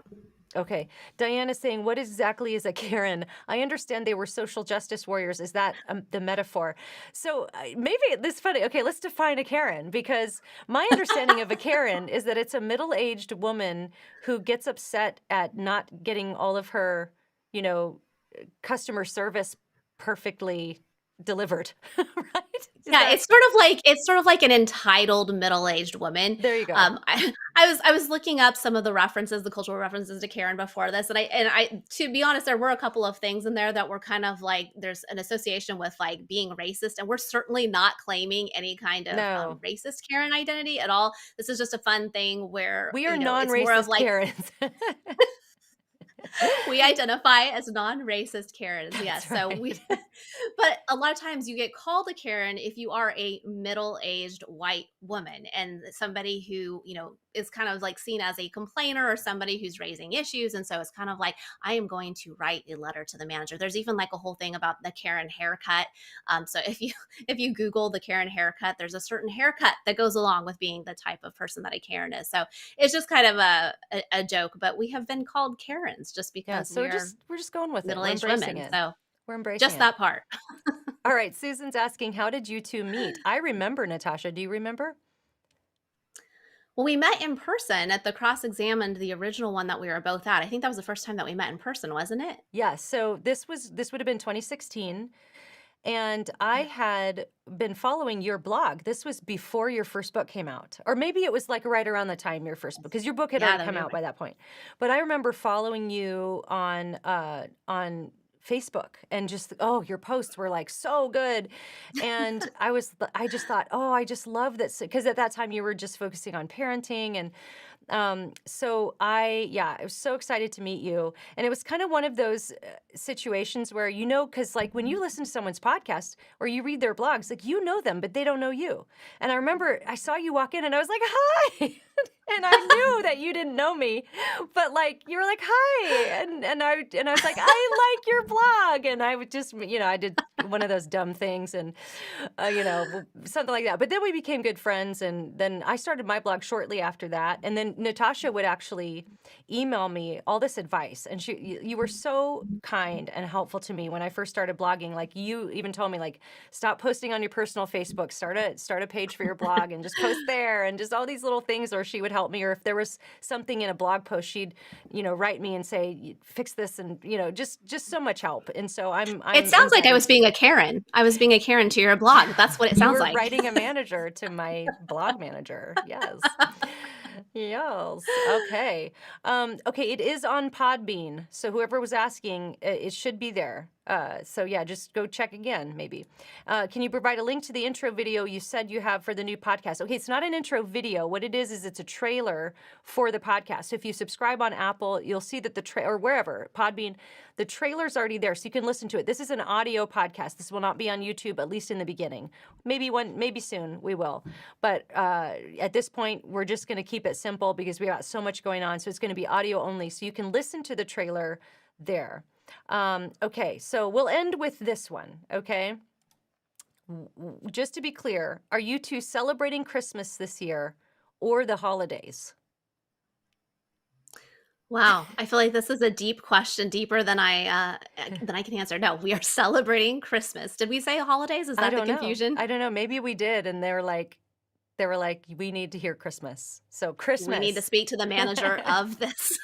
Okay. Diana's saying, what exactly is a Karen? I understand they were social justice warriors. Is that the metaphor? So maybe this is funny. Okay, let's define a Karen, because my understanding of a Karen is that it's a middle-aged woman who gets upset at not getting all of her, customer service perfectly delivered, right? Yeah, it's sort of like an entitled middle-aged woman. There you go. I was looking up some of the references, the cultural references to Karen before this, and I to be honest, there were a couple of things in there that were kind of like there's an association with like being racist, and we're certainly not claiming any kind of No. racist Karen identity at all. This is just a fun thing where We are it's more of non-racist like Karens. we identify as non-racist Karens. Yes. That's So right. but a lot of times you get called a Karen if you are a middle-aged white woman and somebody who, is kind of like seen as a complainer or somebody who's raising issues. And so it's kind of like, I am going to write a letter to the manager. There's even like a whole thing about the Karen haircut. So if you Google the Karen haircut, there's a certain haircut that goes along with being the type of person that a Karen is. So it's just kind of a joke, but we have been called Karens just Yeah, because so we're just going with it. We're middle-aged embracing women. it. So We're embracing just it. that part. All right, Susan's asking, how did you two meet? I remember, Natasha. Do you remember? Well, we met in person at the Cross Examined, the original one that we were both at. I think that was the first time that we met in person, wasn't it? Yeah, so this would have been 2016, and I had been following your blog. This was before your first book came out, or maybe it was like right around the time your first book, because your book had Yeah, already that come would be out right. by that point. But I remember following you on Facebook, and just your posts were like so good, and I just thought, oh, I just love this, because at that time you were just focusing on parenting, and so I was so excited to meet you. And it was kind of one of those situations where, because like when you listen to someone's podcast or you read their blogs, like them, but they don't know you. And I remember I saw you walk in and I was like, hi. And I knew that you didn't know me, but like you were like, hi. And I was like, I like your blog. And I would just, I did one of those dumb things and, something like that. But then we became good friends. And then I started my blog shortly after that. And then Natasha would actually email me all this advice. And you were so kind and helpful to me when I first started blogging. Like you even told me, like, stop posting on your personal Facebook, start a page for your blog and just post there, and just all these little things. Or she would help me, or if there was something in a blog post, she'd, write me and say, fix this, and, just so much help. And so I'm It sounds like I was indebted being to a Karen. I was being a Karen to your blog. That's what it you sounds were like. writing a manager to my blog manager. Yes. Yes. Okay. Okay. It is on Podbean. So whoever was asking, it should be there. So yeah, just go check again, maybe. Can you provide a link to the intro video you said you have for the new podcast? Okay, it's not an intro video. What it is it's a trailer for the podcast. So if you subscribe on Apple, you'll see that or wherever, Podbean, the trailer's already there, so you can listen to it. This is an audio podcast. This will not be on YouTube, at least in the beginning. Maybe soon we will. But at this point, we're just going to keep it simple because we got so much going on. So it's going to be audio only, so you can listen to the trailer there. Okay, so we'll end with this one, okay? Just to be clear, are you two celebrating Christmas this year or the holidays? Wow, I feel like this is a deep question, deeper than I can answer. No, we are celebrating Christmas. Did we say holidays? Is I that the don't know. confusion? I don't know. Maybe we did, and they were like, we need to hear Christmas. So We need to Christmas. speak to the manager of this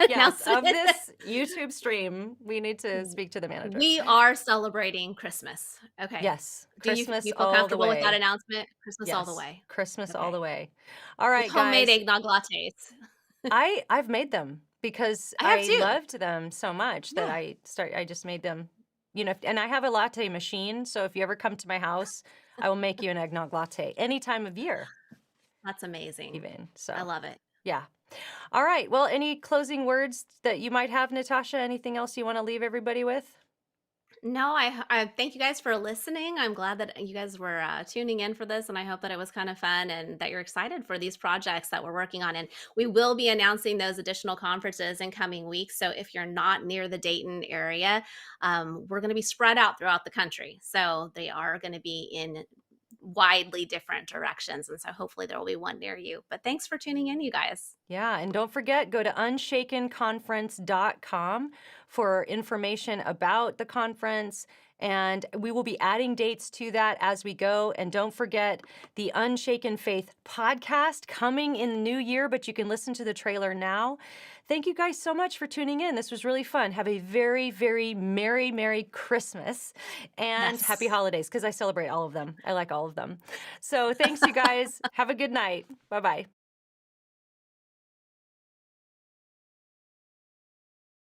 Yes, of announcement. this YouTube stream, we need to speak to the manager. We are celebrating Christmas. Okay. Yes, Do you Christmas feel all the comfortable with that way. announcement? Christmas all the Yes, way. Christmas all Okay. the way. All right, With homemade guys. eggnog lattes. I've made them because I have I too. loved them so much that Yeah. I just made them, and I have a latte machine. So if you ever come to my house, I will make you an eggnog latte any time of year, That's amazing. even. I So love it. yeah. All right. Well, any closing words that you might have, Natasha? Anything else you want to leave everybody with? No, I thank you guys for listening. I'm glad that you guys were tuning in for this, and I hope that it was kind of fun and that you're excited for these projects that we're working on. And we will be announcing those additional conferences in coming weeks. So if you're not near the Dayton area, we're going to be spread out throughout the country. So they are going to be in widely different directions. And so hopefully there will be one near you. But thanks for tuning in, you guys. Yeah, and don't forget, go to unshakenconference.com for information about the conference, and we will be adding dates to that as we go. And don't forget the Unshaken Faith podcast coming in the new year, but you can listen to the trailer now. Thank you guys so much for tuning in. This was really fun. Have a very, very Merry Christmas and happy Yes. holidays, because I celebrate all of them. I like all of them. So thanks, you guys. Have a good night. Bye-bye.